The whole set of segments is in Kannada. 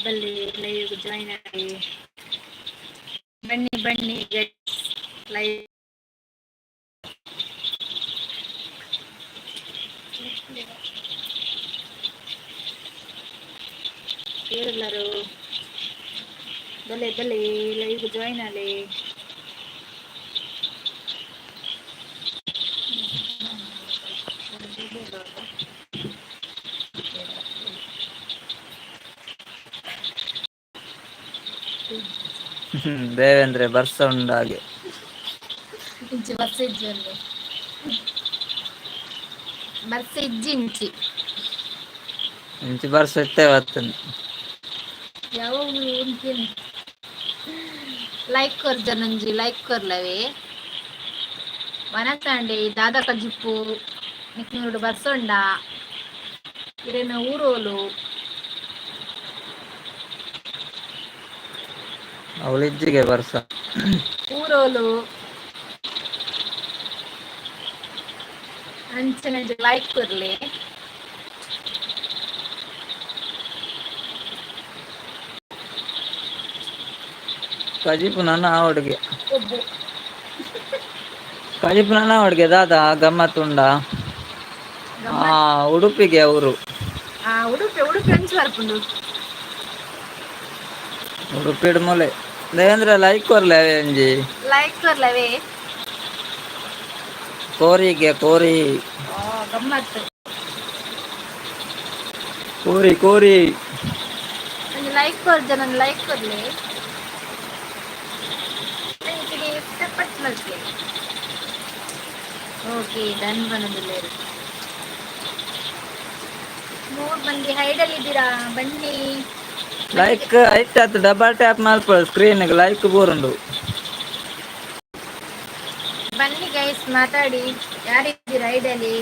ಬಲ್ಲಿ ಲೈವ್ ಜಾಯಿನ್ ಆಗಿ ಬನ್ನಿ ಬನ್ನಿ ಲೈವ್ ಎಲ್ಲರೂ ಬಲೆ ಲೈವ್ ಜಾಯಿನ್ ಆಗಿ ದೇವೇಂದ್ರ ಬರ್ಸ ಉಂಡಾಗೆ ಇಂಚಿ ಬರ್ಸ ಇಜ್ಜಿ ಒಂದು ಬರ್ಸ ಇಜ್ಜಿ ಇಂಚಿ ಇಂಚಿ ಬರ್ಸ ಇತ್ತೆ ವತ್ತನು ಯಾವ ಉಂಟೇನು ಲೈಕ್ कर जनंजी लाइक कर लवे वनकंडी दादा कजिप्पु निक्नूरुಡು ಬರ್ಸೊಂಡ ಇರೇನ ಊರೋಲು ಅವಳಿಜ್ಜಿಗೆ ಬರ್ಸ ಊರೋಲು ಅಂಚನೆ ಲೈಕ್ ಕೊರ್ಲಿ ಕಜಿಪು ನನ್ನ ಅವಡಿಗೆ ಕಜಿಪು ನನ್ನ ಅವಡಿಗೆ ದಾದ ಗಮ್ಮತ್ತುಂಡ ಉಡುಪಿಗೆ ಅವರು ಉಡುಪಿ ಅಂಚು ಬರ್ಪುಂಡು ಉಡುಪಿಡ್ ಮೂಲೆ ದೇವೇಂದ್ರ ಲೈಕ್ ಕೊರ್ಲೆ ಅಂಜಿ ಲೈಕ್ ಕೊರ್ಲವೇ ಕೋರಿಗೆ ಕೋರಿ ಗಮ್ಮತ್ತು ಕೋರಿ ಕೋರಿ ಲೈಕ್ ಕೊರ್ ಜನ ಲೈಕ್ ಕೊರ್ಲಿ ಓಕೆ ಡನ್ ಬಂದಿಲ್ಲ 3 ಮಂದಿ ಹೈಡಲ್ಲಿ ಇದ್ದೀರಾ ಬನ್ನಿ ಲೈಕ್ ಐಟ್ ಡಬಲ್ ಟ್ಯಾಪ್ ಮಲ್ಪ ಸ್ಕ್ರೀನ್ ಲೈಕ್ ಬೋರುಂಡು ಬನ್ನಿ ಗೈಸ್ ಮಾತಾಡಿ ಯಾರಿದ್ದೀರಾ ಐಡಲ್ಲಿ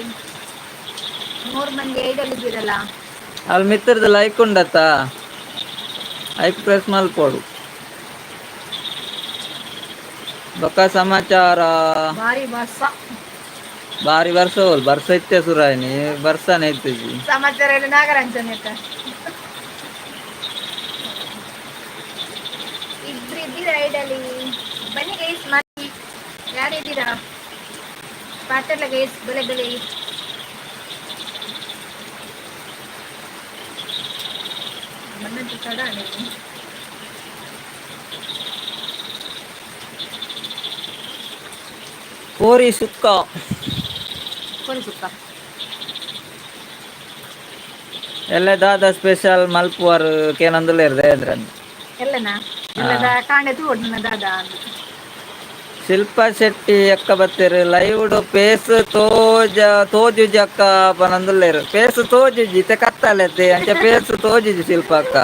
3 ಮಂದಿ ಐಡಲ್ಲಿ ಇದ್ದೀರಲ್ಲ ಅಲ್ಲಿ ಮಿತ್ರದ ಲೈಕ್ ಉಂಡತ್ತ ಲೈಕ್ ಪ್ರೆಸ್ ಮಲ್ಪೋಡು ಬೊಕ್ಕ ಸಮಾಚಾರ ಬಾರಿ ಬರ್ಸ ಹೋಲ್ ಬರ್ಸ ಇತ್ತೆ ಸುರಾಯಿನಿ ಬರ್ಸಾನೆ ಇರ್ತಿದ್ವಿ ಸಮಾಚಾರ ಎಲ್ಲ ನಾಗರಂಜನೆ ಇಬ್ರು ಇದ್ದೀರಾ ಐಡಲ್ಲಿ ಬನ್ನಿ ಗೈಸ್ ಮಾಡಿ ಯಾರಿದ್ದೀರಾ ಪಾಟಲ್ಲ ಗೈಸ್ ಬೆಲೆ ಬನ್ನದ್ದು ತಡ ನೀವು ಕೋರಿ ಸುಕ್ಕ ಎಲ್ಲ ದಾದ ಸ್ಪೆಷಲ್ ಮಲ್ಪುವರ್ ಕೇನಂದುಲ್ಲ ಇರ್ದೆ ಅದ್ರನ್ನು ಎಲ್ಲನಾ ಎಲ್ಲದ ಕಾಂಡೆ ತೂಡ್ ದಾದ ಶಿಲ್ಪಾ ಶೆಟ್ಟಿ ಎಕ್ಕ ಬತ್ತೀರು ಲೈವ್ಡು ಪೇಸ್ ತೋಜುಜಿ ಅಕ್ಕ ಪನಂದುಲ್ಲೇರು ಪೇಸ್ ತೋಜುಜಿ ತೆ ಕತ್ತಲೆತ್ತೆ ಅಂಚೆ ಪೇಸ್ ತೋಜುಜಿ ಶಿಲ್ಪ ಅಕ್ಕ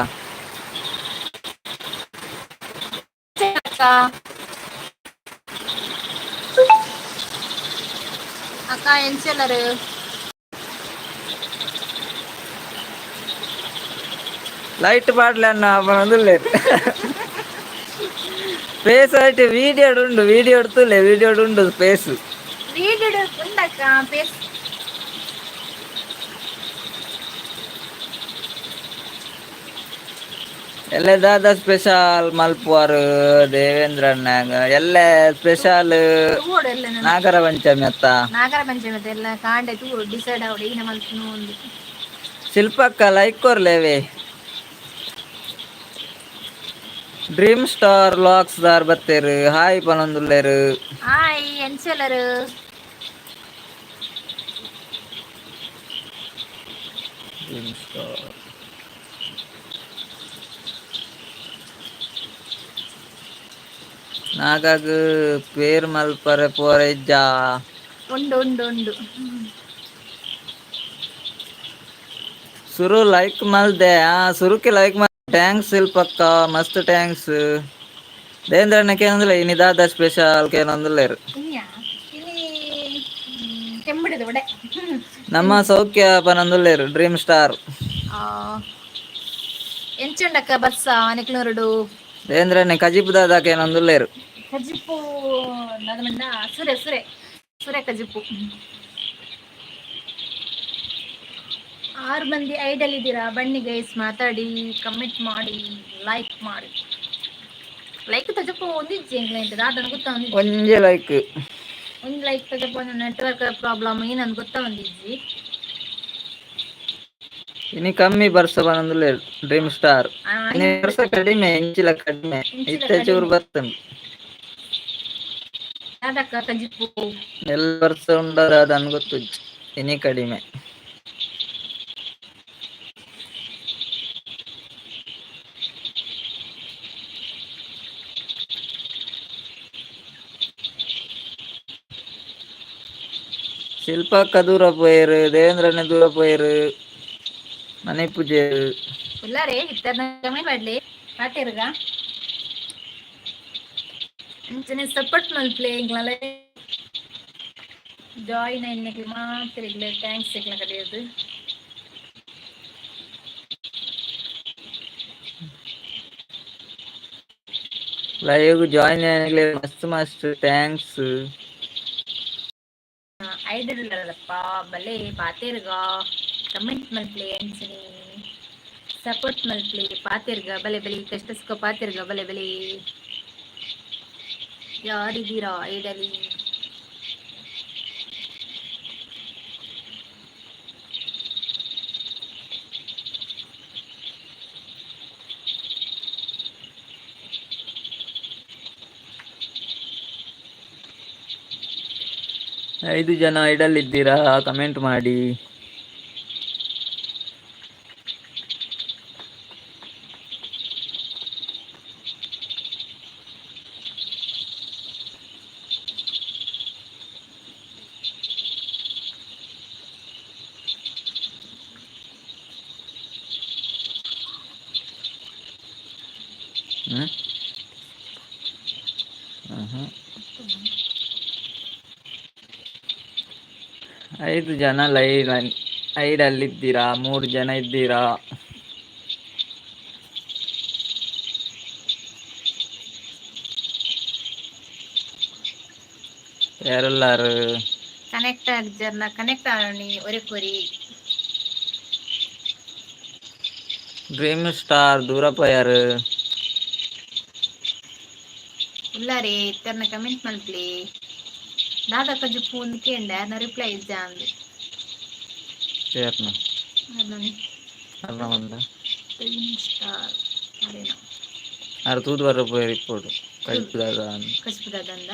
ಅಕ್ಕ ಎಂಚೆಲ್ಲರು ಲೈಟ್ ಪಾಡ್ಲೆ ಅನ್ನ ಪನಂದುಲ್ಲೇರು ಪೇಸ್ ಆಯ್ತು ವಿಡಿಯೋ ಉಂಡು ವಿಡಿಯೋ ಎಡ್ತುಲೆ ವಿಡಿಯೋ ಉಂಡು ಪೇಸ್ ವಿಡಿಯೋ ಉಂಡಕ್ಕ ಪೇಸ್ ಎಲ್ಲ ದಾದ ಸ್ಪೆಷಲ್ ಮಲ್ಪುವಾರು ದೇವೇಂದ್ರಣ್ಣಾಗ ಎಲ್ಲ ಸ್ಪೆಷಲ್ ನಾಗರ ಪಂಚಮಿ ಅತ್ತ ಎಲ್ಲ ಕಾಂಡೆ ತೂರು ಡಿಸೈಡ್ ಆವಡೆ ಈಗ ಮಲ್ಪನು ಒಂದು ಶಿಲ್ಪಕ್ಕ ಲೈಕ್ ಕೊರ್ಲೇವೆ ಡ್ರೀಮ್ ಸ್ಟಾರ್ ಲಾಕ್ಸ್ ದಾರ್ ಬತ್ತೇರು ಹಾಯ್ ಪನೊಂದುಲ್ಲೇರು ಹಾಯ್ ಎಂಚೆಲ್ಲರು ಡ್ರೀಮ್ ಸ್ಟಾರ್ ನಾಗಾಗ ಪೇರ್ ಮಲ್ಪರೆ ಪೋರೆಜ್ಜ ಉಂಡು ಸುರು ಲೈಕ್ ಮಲ್ದೆ ಸುರುಕಿ ಲೈಕ್ ಮಲ್ ಟ್ಯಾಂಕ್ಸ್ ಶಿಲ್ಪಕ್ಕ ಮಸ್ತ್ ಟ್ಯಾಂಕ್ಸ್ ದೇವೇಂದ್ರಣ್ಣಕ್ಕೆ ಏನಂದಿಲ್ಲ ಇನಿ ದಾದ ಸ್ಪೆಷಲ್ ಕೇನಂದಿಲ್ಲೇರು ನಮ್ಮ ಸೌಖ್ಯ ಪನಂದುಲ್ಲೇರು ಡ್ರೀಮ್ ಸ್ಟಾರ್ ಎಂಚುಂಡಕ್ಕ ಬಸ್ಸ ಅನೆಕ್ನೂರುಡು ದೇವೇಂದ್ರಣ್ಣೆ ಕಜಿಪು ದಾದಾಕ ಏನಂದುಲ್ಲೇರು ಕಜಿಪ್ಪು ಸುರೆ ಕಜಿಪ್ಪು 6 ಮಂದಿ ಐಡಲ್ ಇದ್ದೀರಾ, ಬನ್ನಿ ಗೈಸ್ ಮಾತಾಡಿ, ಕಮೆಂಟ್ ಮಾಡಿ, ಲೈಕ್ ಮಾಡಿ. ಲೈಕ್ ತಜಪ್ಪ ಒಂದಿಜ್ಜಿ ಎಂಗ್ಲೈಂಟ್ ದಾದನ ಗೊತ್ತಾ ಒಂಜೆ ಲೈಕ್ ಒಂದು ಲೈಕ್ ತಜಪ್ಪ ನೆಟ್ವರ್ಕ್ ಪ್ರಾಬ್ಲಮ್ ಏನಂತ ಗೊತ್ತಾ ಒಂದಿಜ್ಜಿ. ಇನಿ ಕಮ್ಮಿ ಬರ್ಸ ಬಂದ್ರೆ ಡ್ರೀಮ್ ಸ್ಟಾರ್ ಇನಿ ವರ್ಷ ಕಡಿಮೆ ಇಂಚಿಲ ಕಡಿಮೆ ಇತ್ತೆ ಚೂರು ಬರ್ತುಂಡು ಅದಕ್ಕ ತಜಿಪ್ಪು ಎಲ್ಲ ವರ್ಷ ಉಂಡಾರ ಅದನ್ನು ಗೊತ್ತು ಇನಿ ಕಡಿಮೆ. ಶಿಲ್ಪಕ್ಕ ದೂರ ಪೋಯರು, ದೇವೇಂದ್ರನೇ ದೂರ ಪೋಯರು, ಮನೆ ಪೂಜೆ ಇಲ್ಲಾರೇ ಇತ್ತದ ಕಮೆಂಟ್ ಮಾಡ್ಲಿ ಪಾತಿರ್ಗ ಇಂಚನೆ ಸಪೋರ್ಟ್ ಮಲ್ಪ್ಲೆ ಇಂಗ್ಲಲ್ಲ ಜಾಯಿನ್ ಆಯ್ನಕ್ಕೆ ಮಾತ್ರ ಇಲ್ಲ ಥ್ಯಾಂಕ್ಸ್ ಸಿಗ್ಲ ಕಲಿಯೋದು. ಲೈವ್ ಜಾಯಿನ್ ಆಗಲಿ ಮಸ್ತ್ ಮಸ್ತ್ ಥ್ಯಾಂಕ್ಸ್. ಐಡಲ್ ಇಲ್ಲದಪ್ಪ ಬಲೆ ಪಾತಿರ್ಗ ಕಮೆಂಟ್ ಮಲ್ಪ್ಲೆ ಅಂಚನೆ ಸಪೋರ್ಟ್ ಮಲ್ಪ್ಲೆ ಪಾತಿರ್ಗ ಬಲೆ ಬಲೆ ಕಷ್ಟಸ್ಕೊ ಪಾತಿರ್ಗ ಬಲೆ ಬಲೆ ಯಾರಿದ್ದೀರಾ ಐಡಲಿ. ಐದು ಜನ ಐಡಲ್ ಇದ್ದೀರಾ ಕಮೆಂಟ್ ಮಾಡಿ. ಐದು ಜನ ಐಡಲ್ ಇದ್ದೀರಾ, 3 ಜನ ಇದ್ದೀರಾ. ಯಾರೆಲ್ಲಾರು കണക്ട് ആർജർന കണക്ട് ആവണി ഒരു കൊരി ಡ್ರೀಮ್ ಸ್ಟಾರ್ ದೂರ ಪೋಯಾರು ಉಲ್ಲಾರೆ ಇತ್ತರ್ನ ಕಮೆಂಟ್ ಮಲ್ಪ್ಲಿ ದಾದ ಕಜ್ಜು ಫೋನ್ ಕೇಂಡ ನಾ ರಿಪ್ಲೈ ಇದ್ದೆ ಅಂದು ಸೇರ್ನ ಅದನ್ನು ಅರ್ಣವಂದ ಡ್ರೀಮ್ ಸ್ಟಾರ್ ಅರೇನಾ ಆರು ತೂದು ಬರ ಪೋಯ ರಿಪೋರ್ಟ್ ಕಳಿಸಿದಾಗ ಕಸ್ಪುದಾದಂದ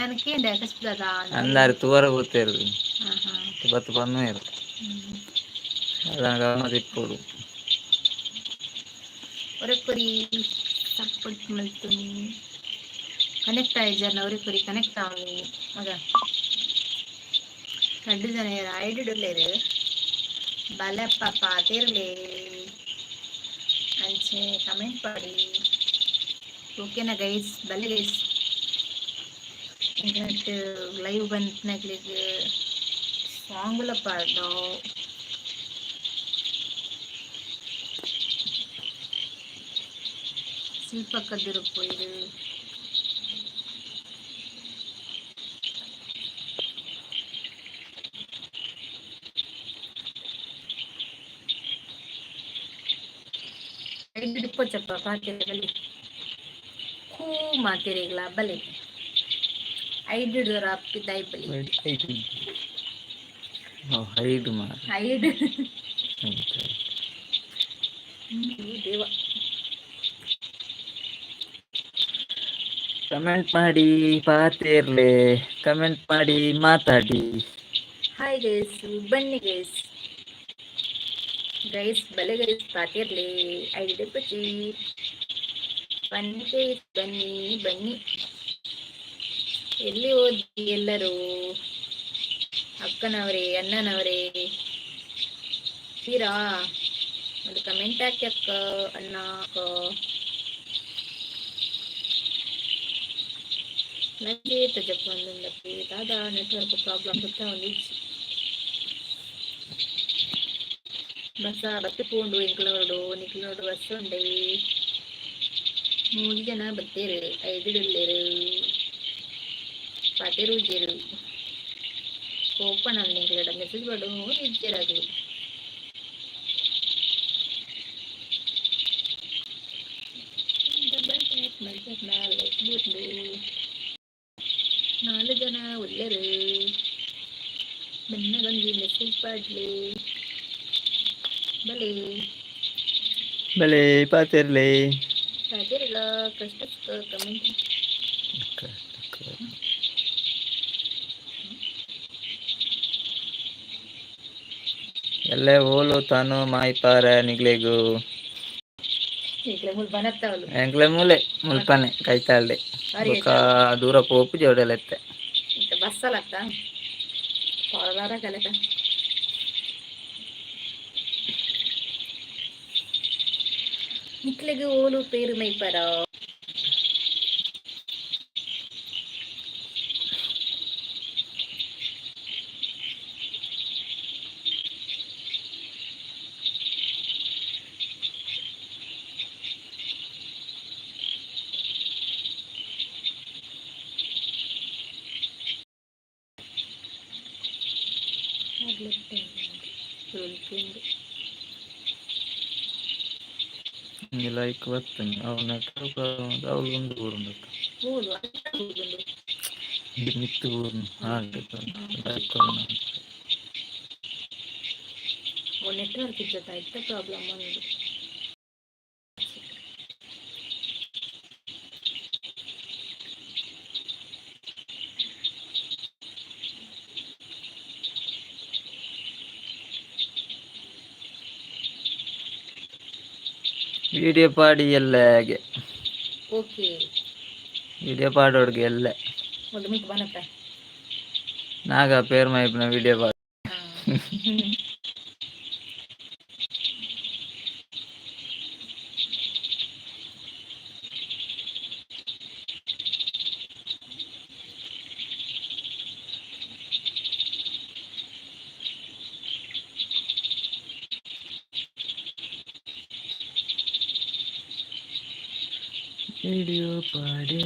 ಯಾನಕ್ಕೆ ಕೇಂಡ ಕಸ್ಪುದಾದ ಅಂದಾರು ತೂವರ ಗೊತ್ತೇರು ಹಾಂ ಹಾಂ ಬತ್ತು ಪನ್ನುವೇರು ಅದನ್ನು ಗಮನ ಇಪ್ಪೋಡು ಒರಕೊರಿ ಸಪೋರ್ಟ್ ಮಲ್ತೀನಿ ಕನೆಕ್ಟ್ ಆಯ್ಜರ್ನ ಒರಕೊರಿ ಕನೆಕ್ಟ್ ಆವನಿ ಮಗ 2 ಜನ ಐಡಿಡುಲ್ಲೇರು ಬಲಪ್ಪ ಪಾತಿರ್ಲೆ ಅಂಚೆ ಕಮೆಂಟ್ ಮಾಡಿ ಓಕೆನಾ ಗೈಸ್. ಬಲೆ ಗೈಸ್ ಇಂಟರ್ನೆಟ್ ಲೈವ್ ಬಂತನಾಗ್ಲಿಕ್ಕೆ ಸಾಂಗ್ಲ ಪಾಡ್ದು ಶಿಲ್ಪಕ್ಕದಿರು ಪೋಯಿರು ಇಪ್ಪಚ್ಚಪ್ಪ ಪಾತಿರದಲ್ಲಿ ಕೂ ಮಾತಿರಿಗ್ಲ ಬಲೆ ಐದು ಅಪ್ಪಿದ್ದಾಯಿ ಬಲಿ ಹೈಡ್ ಮಾರ ಐದು ದೇವ ಕಮೆಂಟ್ ಮಾಡಿ ಪಾತಿರ್ಲೆ ಕಮೆಂಟ್ ಮಾಡಿ ಮಾತಾಡಿ. ಹಾಯ್ ಗೈಸ್ ಬನ್ನಿ ಗೈಸ್ ಗೈಸ್ ಬಲೆ ಗೈಸ್ ಪಾತಿರ್ಲಿ ಐದು ಪಚ್ಚಿ ಬನ್ನಿ ಗೈಸ್ ಬನ್ನಿ ಬನ್ನಿ. ಎಲ್ಲಿ ಹೋದ್ರಿ ಎಲ್ಲರೂ ಅಕ್ಕನವರೇ ಅಣ್ಣನವರೇ ತೀರಾ ಒಂದು ಕಮೆಂಟ್ ಹಾಕಿ ಅಕ್ಕ ಅಣ್ಣ ಅಕ್ಕ ನನಗೆ ತಜಪ್ಪ ಒಂದೊಂದಕ್ಕೆ ದಾದ ನೆಟ್ವರ್ಕ್ ಪ್ರಾಬ್ಲಮ್ ಗೊತ್ತಾ ಒಂದಿಚ್ಚು ಬಸ್ಸ ಬತ್ತೆ ಪೋಂಡು ಎಂಕ್ಲೋಡು ನಿಕ್ಲೋಡು ಬಸ್ ಉಂಡೆ 3 ಜನ ಬತ್ತೇರು ಐದಿಡುಲ್ಲೇರು ಪಾತಿರು ಉಜ್ಜೇರು ಓಪನ್ ಅಲ್ಲಿ ಮೆಸೇಜ್ ಮಾಡು ನಿಜ್ಜರಾಗಲಿ ನಾಲ್ಕು ಜನ ಒಳ್ಳೆಯರು ಬೆನ್ನಗೊಂದು ಮೆಸೇಜ್ ಮಾಡಲಿ ಬಲೆ ಬೆಳೆ ಪಾತಿರ್ಲಿ ಪಾತಿರ್ಗ ಕಷ್ಟ ಕಮೆಂಟ್ ಎಲ್ಲೇ ಓಲು ತಾನು ಮಾಯ್ಪಾರ ನಿಗ್ಲೆಗು ಎಂಕ್ಲೆ ಮೂಲೆ ಮುಲ್ಪನೆ ಕೈತಾಳ್ದೆ ಬೊಕ ದೂರ ಪೋಪು ಜೋಡೆಲೆತ್ತೆ ಬಸ್ಸಲತ್ತ ಹೊರದಾರ ಕಲೆತ ನಿಕ್ಲೆಗೆ ಓಲು ಪೇರು ಮೈಪರ ಲೈಕ್ ಬರ್ತೀನಿ ಅವನ ಅವಳು ಒಂದು ಊರುಂಡು ಮಿತ್ತು ಊರು ಹಾಗೆ ಲೈಕ್ ನೆಟ್ವರ್ಕ್ ಇದ್ದತ್ತ ಇತ್ತ ಪ್ರಾಬ್ಲಮ್ ಒಂದು വീഡിയോ പാടി ಎಲ್ಲಗೆ ಓಕೆ വീഡിയോ പാടോಡ್ಗೆ ಎಲ್ಲ ಒಂದು ಮಿಕ್ ಬನತ್ತ ನಾಗ ಪೇರ್ ಮೈಪ್ನ வீடியೋ ಪಾಡ വീഡിയോ പാടി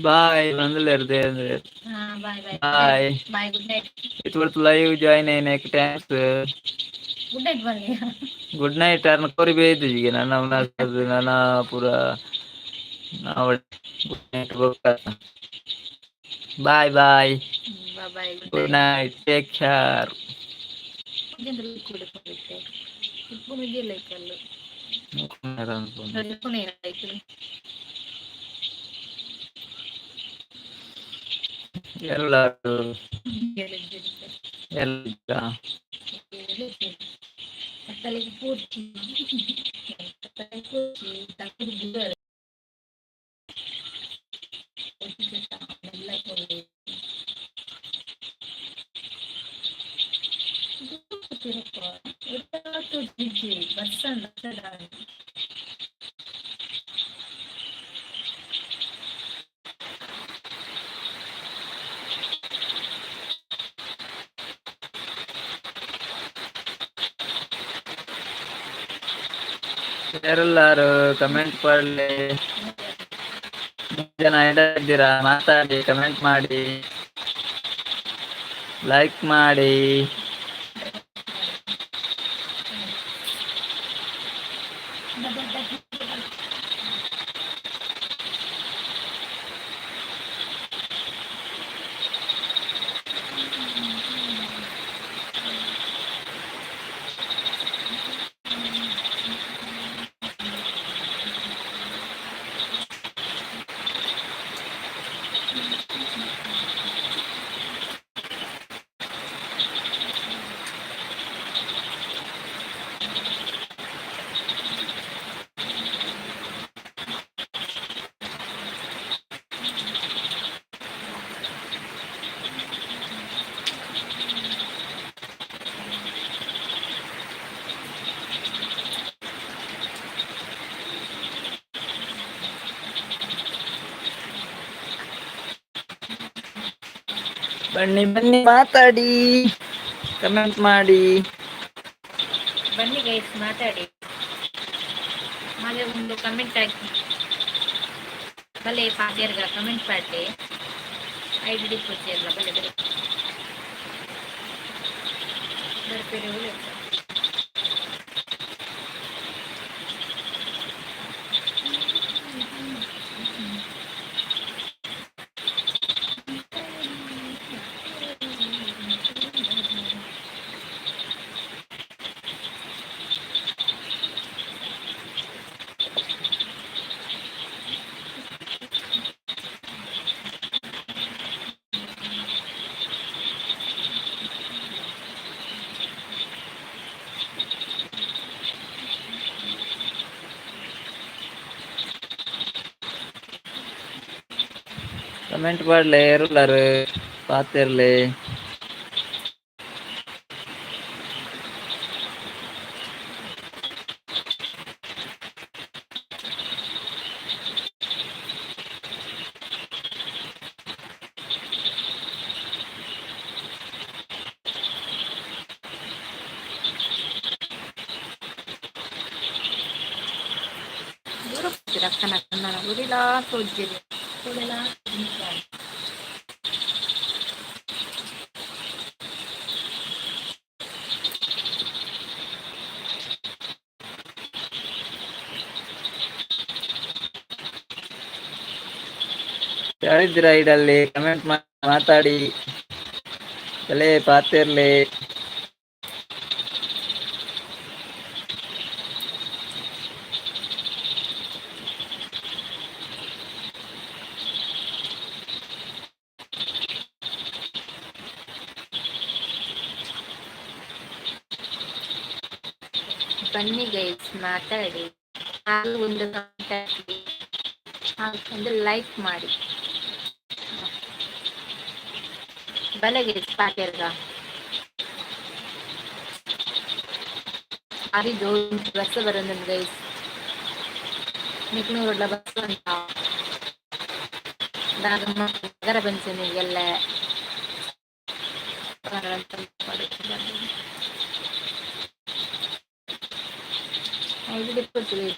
ಬಾಯ್ ಬಂದಲೇರ್ದೆ ಅಂದ್ರೆ bye bye bye bye good night ಇತ್ತು ಲೈವ್ ಜಾಯಿನ್ అయినಕ್ಕೆ ಥ್ಯಾಂಕ್ಸ್ ಗುಡ್ ನೈಟ್ ಬನ್ನಿ ಗುಡ್ ನೈಟ್ ಅರ್ನ ಕೊರಿ ಬೇಯ್ದು ಈಗ ನನ್ನ ಪೂರ good night bye bye bye good night take care ಉಪ್ಪು ಮಿಗಿ ಲೈಕಲ್ಲು ಎಲ್ಲರೂ ಎಲ್ಲ ಪೂರ್ತಿ ಬಸ್ ಯಾರೆಲ್ಲಾರು ಕಮೆಂಟ್ ಮಾಡಲಿ ಜನ ಇದ್ದೀರಾ ಮಾತಾಡಿ ಕಮೆಂಟ್ ಮಾಡಿ ಲೈಕ್ ಮಾಡಿ ಬನ್ನಿ ಬನ್ನಿ ಮಾತಾಡಿ, ಕಮೆಂಟ್ ಮಾಡಿ. ಬನ್ನಿ ಗೈಸ್ ಮಾತಾಡಿ, ಹಾಗೆ ಒಂದು ಕಮೆಂಟ್ ಹಾಕಿ. ಭಲೆ ಪಾಡ್ಯರ್ಗ ಕಮೆಂಟ್ ಪಾಡ್ಲಿ, ಐಡಿ ಕೊಡ್ತೀಯಲ್ಲ ಭಲೆ ಭಲೆ ಬರ್ತೀರಿ ಒಳ್ಳೆ. ಕಮೆಂಟ್ ಮಾಡ್ಲೆ ಎಲ್ಲರೂ ಪಾತಿರ್ಲಿ. ರಕ್ಕನ ಕನ್ನಡ ಗುರಿಲ ಸೋಜ್ಜಿರಿ ಗುರಿಲ ಯಾರಿದ್ದೀರಾ ಐಡಲ್ಲಿ ಕಮೆಂಟ್ ಮಾತಾಡಿ, ತಲೆ ಪಾತಿರ್ಲಿ. ಬನ್ನಿ ಗೈಸ್ ಮಾತಾಡಿ, ಹಾಗೂ ಒಂದು ಕಮೆಂಟ್ ಹಾಕಿ, ಹಾಗೂ ಒಂದು ಲೈಕ್ ಮಾಡಿ. ಭಲೆ ಗೈಸ್ ಪಾಡ್ಯರ್ಗ ಭಾರಿ ಜೋರು ಬಸ್ ಬರೋದು ಗೈಸ್, ನಿಕ್ನೂರುള്ള ಬಸ್ ಅಂತ ನಗರ ಪಂಚಮಿಗೆಲ್ಲ ಐಡಿ ಕೊಡ್ತೀವಿ.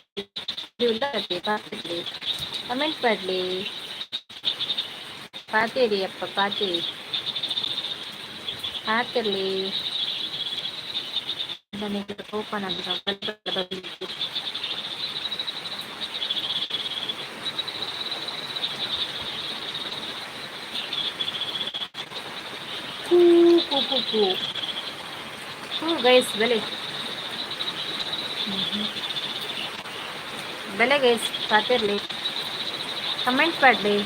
ಕಮೆಂಟ್ ಮಾಡ್ಲಿ, ಪಾತೇರಿ ಅಪ್ಪ ಪಾತೇರಿ ಪಾತಿರ್ಲಿ. ನನಗೆ ಓಪನ್ ಆಗಿದೆ. ಗೈಸ್ ಬೆಲೆ ಬೆಲೆ ಗೈಸ್ ಪಾತಿರ್ಲಿ, ಕಮೆಂಟ್ ಮಾಡ್ಲಿ,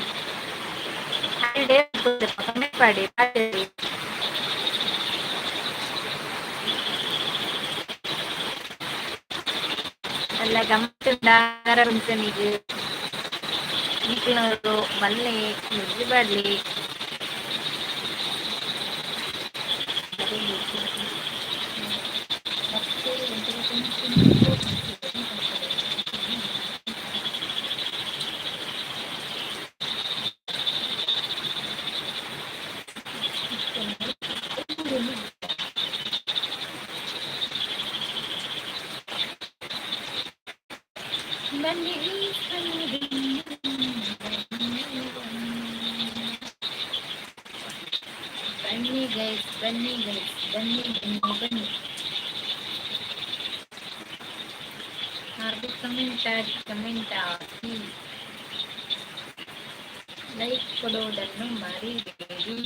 ಕಮೆಂಟ್ ಮಾಡಿ ಪಾತಿರ್ಲಿ. ಎಲ್ಲ ಗಮ್ಮತ್ತಿಂದ ಪಂಚಮಿಗೆ ನಿಕ್ನೂರು ಬನ್ನಿ ನುಗ್ಗಿ ಬರ್ಲಿ. ಬನ್ನಿ ಬನ್ನಿ ಗೈಸ್ ಬನ್ನಿ ಗೈಸ್ ಬನ್ನಿ ಬನ್ನಿ ಬನ್ನಿ. ಹಾಗೂ ಕಮೆಂಟ್ ಹಾಕಿ, ಲೈಕ್ ಕೊಡೋದನ್ನು ಮರಿಬೇಡಿ.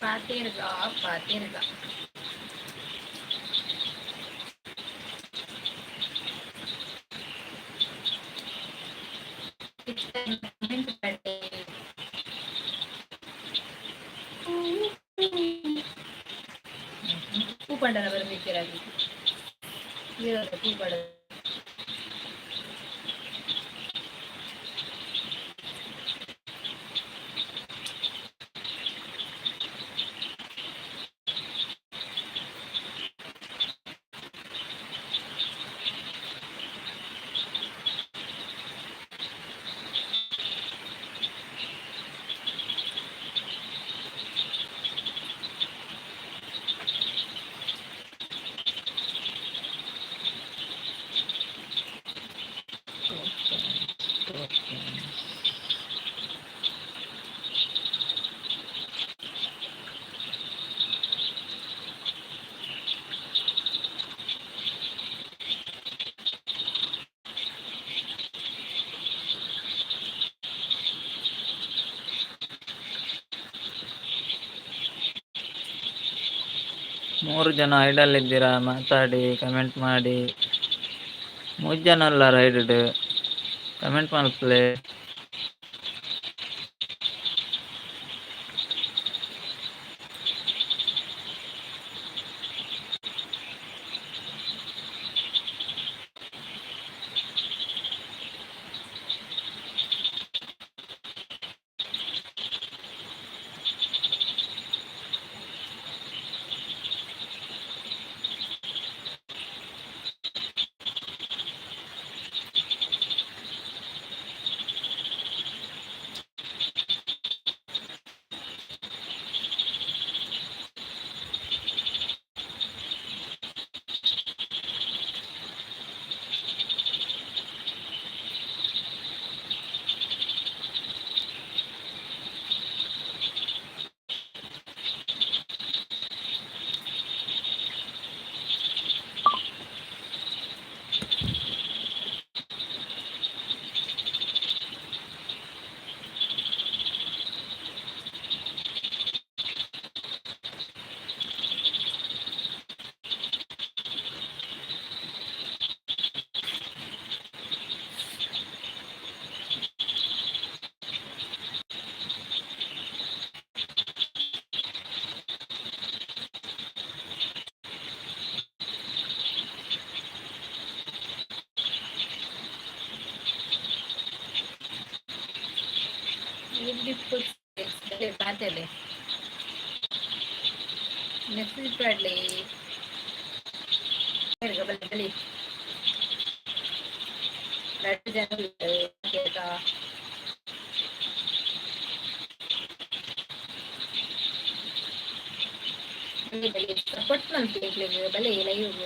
ಪಾತಿರ್ಗ ಪಾತಿರ್ಗ ಕಮೆಂಟ್ ಮಾಡಿ. ಹೂ ಪಂಡನ ಬರಬೇಕಿರಾಗಿ ಹೂ ಪಡ 3 ಜನ ಐಡಲ್ ಇದ್ದೀರಾ, ಮಾತಾಡಿ, ಕಮೆಂಟ್ ಮಾಡಿ. 3 ಜನ ಅಲ್ಲ ರೈಡ್ ಕಮೆಂಟ್ ಮಲ್ಪಲೆ. ಮಾತಾಡಿ ಮೆಸೇಜ್ ಮಾಡಲಿ. ಬಲಿ 2 ಜನ ಕೇಳ್ತಾ ಸಪೋರ್ಟ್ ಮಾಡ್ಬೇಕು ಬಲೆ ಲೈವ್.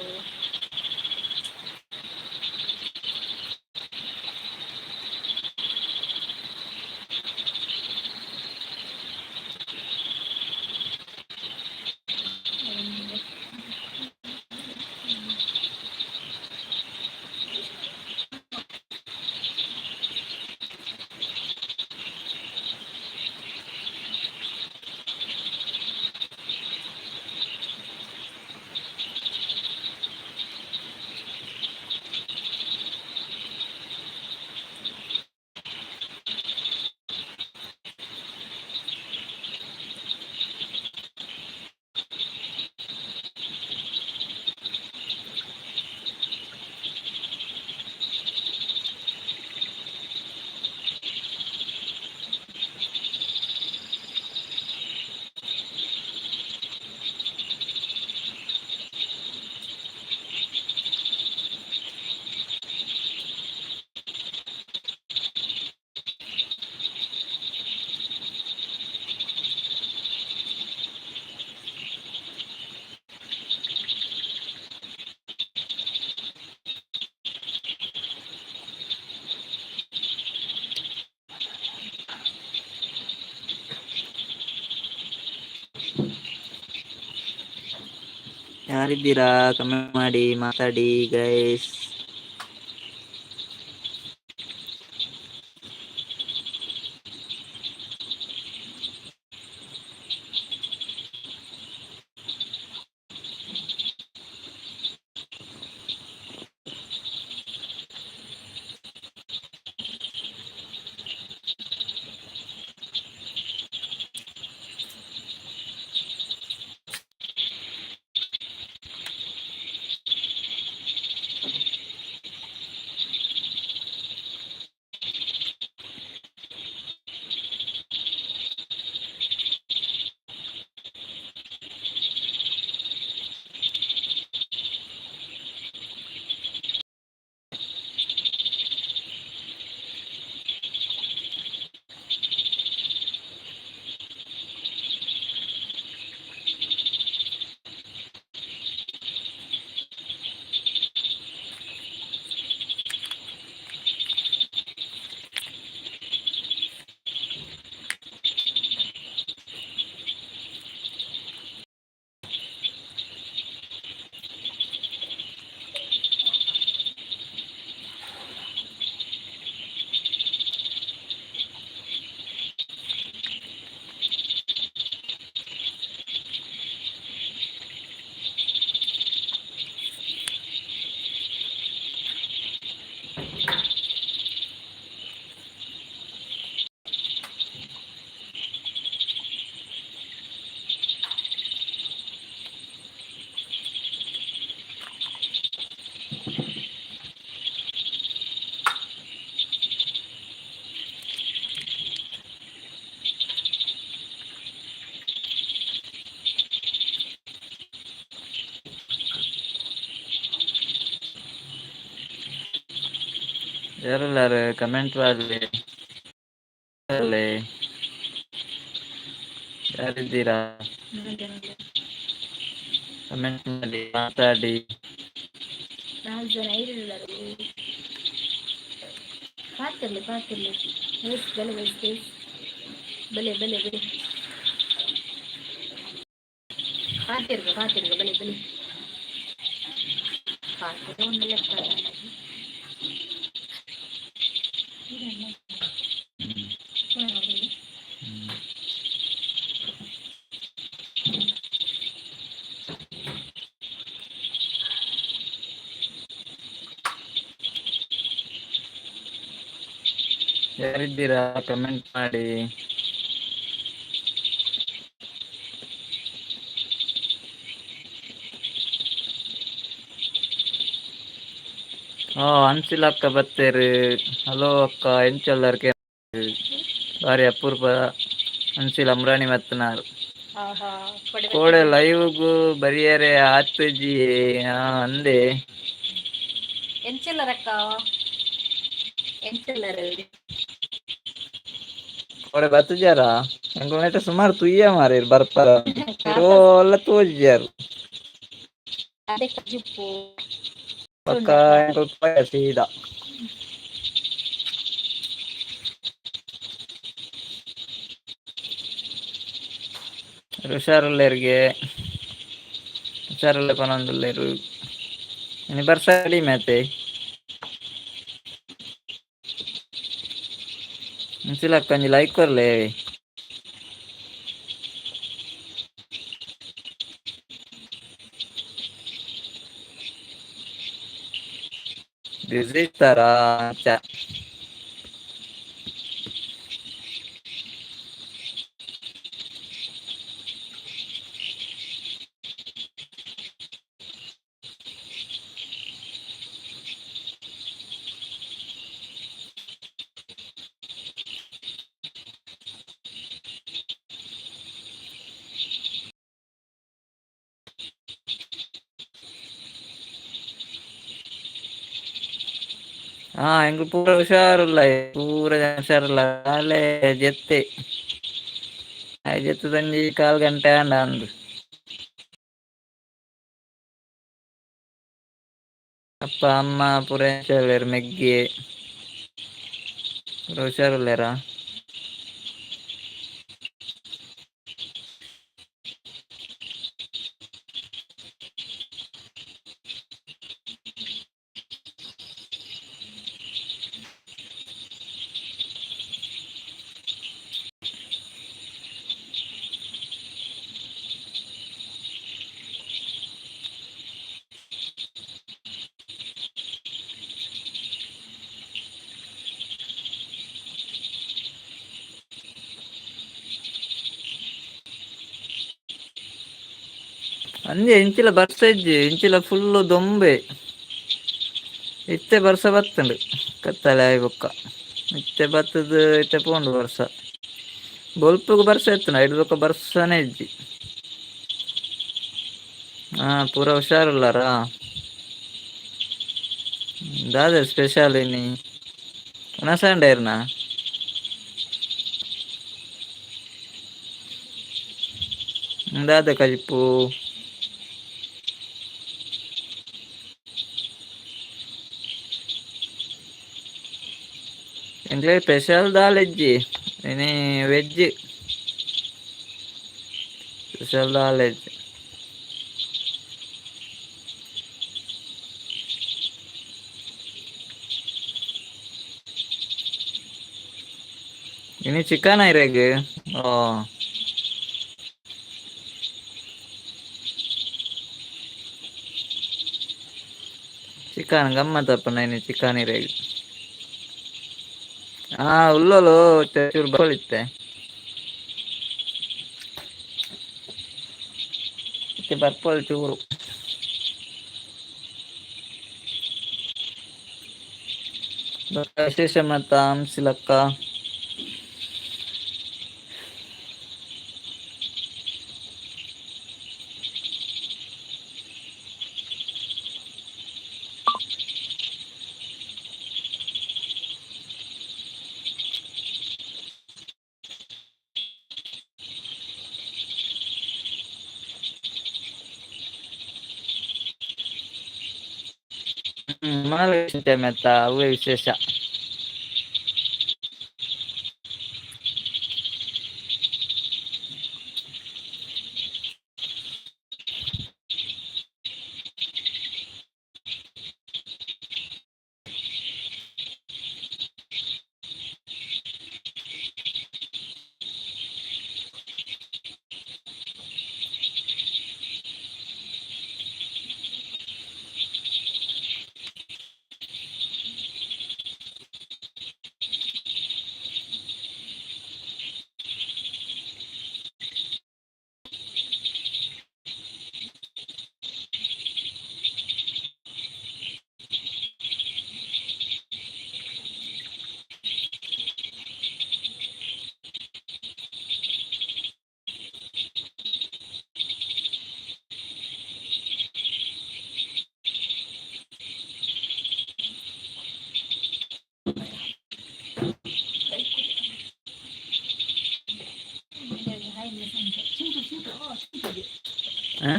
ಯಾರಿದ್ದೀರಾ ಕಮೆಂಟ್ ಮಾಡಿ, ಮಾತಾಡಿ ಗೈಸ್. ಯಾರೆಲ್ಲಾರು ಕಮೆಂಟ್ ಮಾಡಲಿ. ಯಾರಿದ್ದೀರಾ ಕಮೆಂಟ್ ಮಾಡಿ, ಮಾತಾಡಿ. 4 ಜನ ಇಲ್ಲರು. ಪಾತಿರ್ಲಿ ಬಲೆ ಪಾತಿರ್ಗ ಬಲೆ ಪಾತಿರ ಒಂದು ಲೆಕ್ಕ. ಯಾರಿದ್ದೀರಾ ಕಮೆಂಟ್ ಮಾಡಿ. ಅನ್ಸಿಲ್ ಅಕ್ಕ ಬತ್ತೇರು. ಹಲೋ ಅಕ್ಕ ಎಂಚಲ್ಲರ್ಕೆ ಬಾರಿ ಅಪೂರ್ವ ಅನ್ಸಿಲ್ ಅಮ್ರಾಣಿ ಮತ್ತನಾರು ಕೋಡೆ ಲೈವ್ಗೂ ಬರಿಯರೆ ಆತಜಿ ಅಂದೆ ಎಂಚಿಲ್ಲರಕ್ಕ ಕೋಡೆ ಬತ್ತಜಾರ ಎಂಕ ಸುಮಾರು ತುಯ್ಯ ಮಾರ ಬರ್ಪಾರ ಎಲ್ಲ ತೋಜಾರು ಅದೇ ಕಜಿಪ್ಪು ಪಕ್ಕ ಸೀದಾ ಹುಷಾರಲ್ಲ ಕೊನೊಂದುಲ್ಲೇರು ಇನಿ ಬರ್ಸ ಕಡಿಮೆ ಆತೆ ಮುನ್ಸಿಲಕ್ಕ ಒಂಜಿ ಲೈಕ್ ಕೊರ್ಲೆ. ಬಿಸಿ ಇರ್ತಾರಾ ಎಂಕ್ ಪೂರ ಹುಷಾರುಲ್ಲ ಪೂರ ಹುಷಾರುಲ್ಲ ಕಾಲೆ ಜೆತ್ತೆ ಜೆತ್ತು ತಂಜಿ 1/4 ಗಂಟೆ ಆಂಡ ಅಂದು ಅಪ್ಪ ಅಮ್ಮ ಪೂರ ಹುಷಾರುಲ್ಲೇರು ಮೆಗ್ಗಿ ಪೂರ ಹುಷಾರುಲ್ಲೇರ. ಅಂಜೆ ಇಂಚಿಲ ಬರ್ಸ ಇಜ್ಜಿ ಇಂಚಿಲ ಫುಲ್ಲು ದೊಂಬೆ ಇತ್ತೆ ಬರ್ಸ ಬತ್ತಂಡು ಕತ್ತಲೆ ಆಯ್ ಬೊಕ್ಕ ಇತ್ತೆ ಬತ್ತದ ಇತ್ತೆ ಪೋಂಡು ಬರ್ಸ ಬೊಲ್ಪುಗು ಬರ್ಸ ಇತ್ತುಂಡ ಐಟ್ ಬೊಕ ಬರ್ಸನೆ ಇಜ್ಜಿ. ಪೂರ ಹುಷಾರುಲ್ಲಾರ ದಾದ ಸ್ಪೆಷಲ್ ಇನಿ ಉಣಸಂಡೇರ್ನ ದಾದ ಕಜಿಪ್ಪು ಎಂಕ್ಲೆ ಸ್ಪೆಷಲ್ ದಾಲ್ ಇಜ್ಜಿ ಇನಿ ವೆಜ್ ಸ್ಪೆಷಲ್ ದಾಲ್ ಇಜ್ಜಿ. ಇನಿ ಚಿಕನ್ ಐರೆಗ್ ಚಿಕನ್ ಗಮ್ಮತ್ ಆಪುಂಡು ಐನೆ ಚಿಕನ್ ಇರೆಗ್ ಉಲ್ಲೋಲು ಚೂರು ಬಲಿತ್ತೆ ಬರ್ಪಲ್ ಚೂರು ವಿಶೇಷ ಮತ್ತ ಹಂಸಿಲಕ್ಕ ಮಹಾಲಕ್ಷ್ಮಿ ಟೈಮ್ ಆಯ್ತಾ, ಅವೇ ವಿಶೇಷ. ಹ?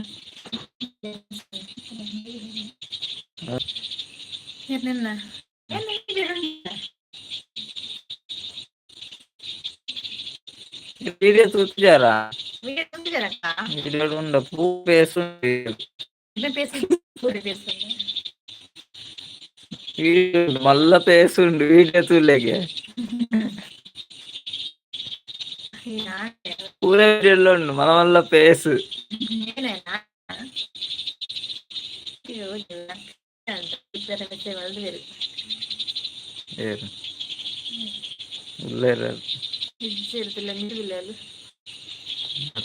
ಏನಿಲ್ಲ వీడియో చూపించారా? వీడియో పంపించారక్క. వీడియో ఉండ పూ పేస్తుంది. వీడియో మళ్ళా పేస్తుండు వీడియో చూడలేకే. పూరే వీడియోలో ఉండు మన వల్ల పేసు.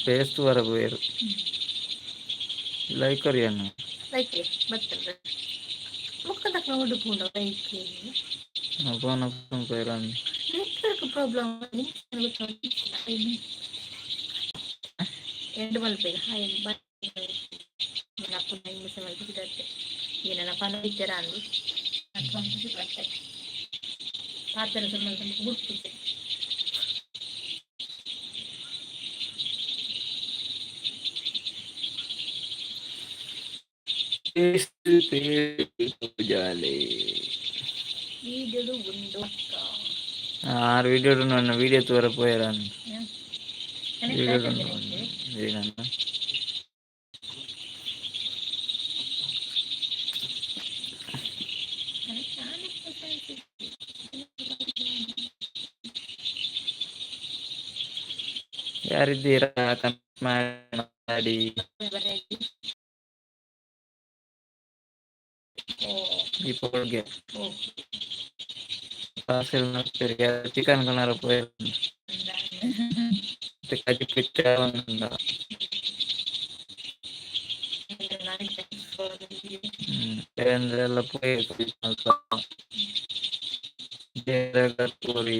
പേസ്റ്റ് വരെ പോയത് ലൈക്ക് അറിയാനോ ಲೈಕ್ ಬರ್ತದೆ ಮುಖ ತಕ್ಕ ಹುಡುಕೊಂಡು ಲೈಕ್ ಅಪ್ಪನಪ್ಪ പേരാണ് ನೆಟ್ವರ್ಕ್ ಪ್ರಾಬ್ಲಮ್ ಎರಡು ಮಲ್ಪೆಗೆ ಹಾಯ್ నేను అప్పుడు 9 నిమిషం వరకు ఈయన పనులు ఇచ్చారా అండి అట్లా పడతాయి పాత్ర గుర్తుంది వీడియోలు ఉండు ఆరు వీడియోలు ఉన్న వీడియో త్వరపోయారా వీడియోలు ಯಾರಿದ್ದೀರಾ ಮಾತಾಡಿ ಇಪ್ಪಗೆ ಪಾರ್ಸೆಲ್ ಮಾಡ್ತೀರಿ ಚಿಕನ್ ಕನಾರ ಕಜ್ಜಿ ಪಿಟ್ಟ ಎಲ್ಲ ಕೋರಿ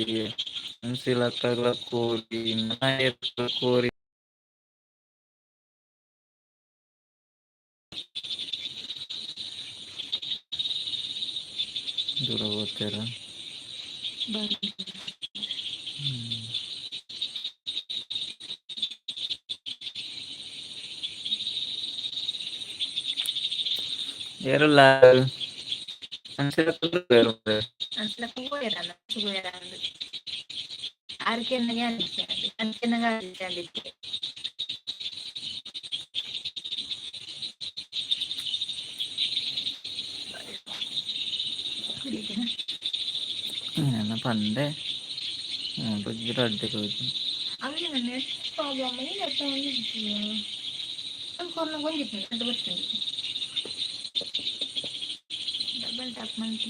ಹಂಸಿಲಕ್ಕಗಳ ಕೋರಿ ನಾಯಕ ಕೋರಿ ದೂರ ಹೋಗ್ತಾರ ಯಾರಲ್ಲ ఆరికెన్నగా అనిపించండి అంచెన్నగా అనిపించండి പണ്ടേ അടിച്ചു അങ്ങനെ నెట్ ప్రాబ్లమ్ కొన్న కొంచెం అంటే వచ్చింది డబల్ టాప్ మనకి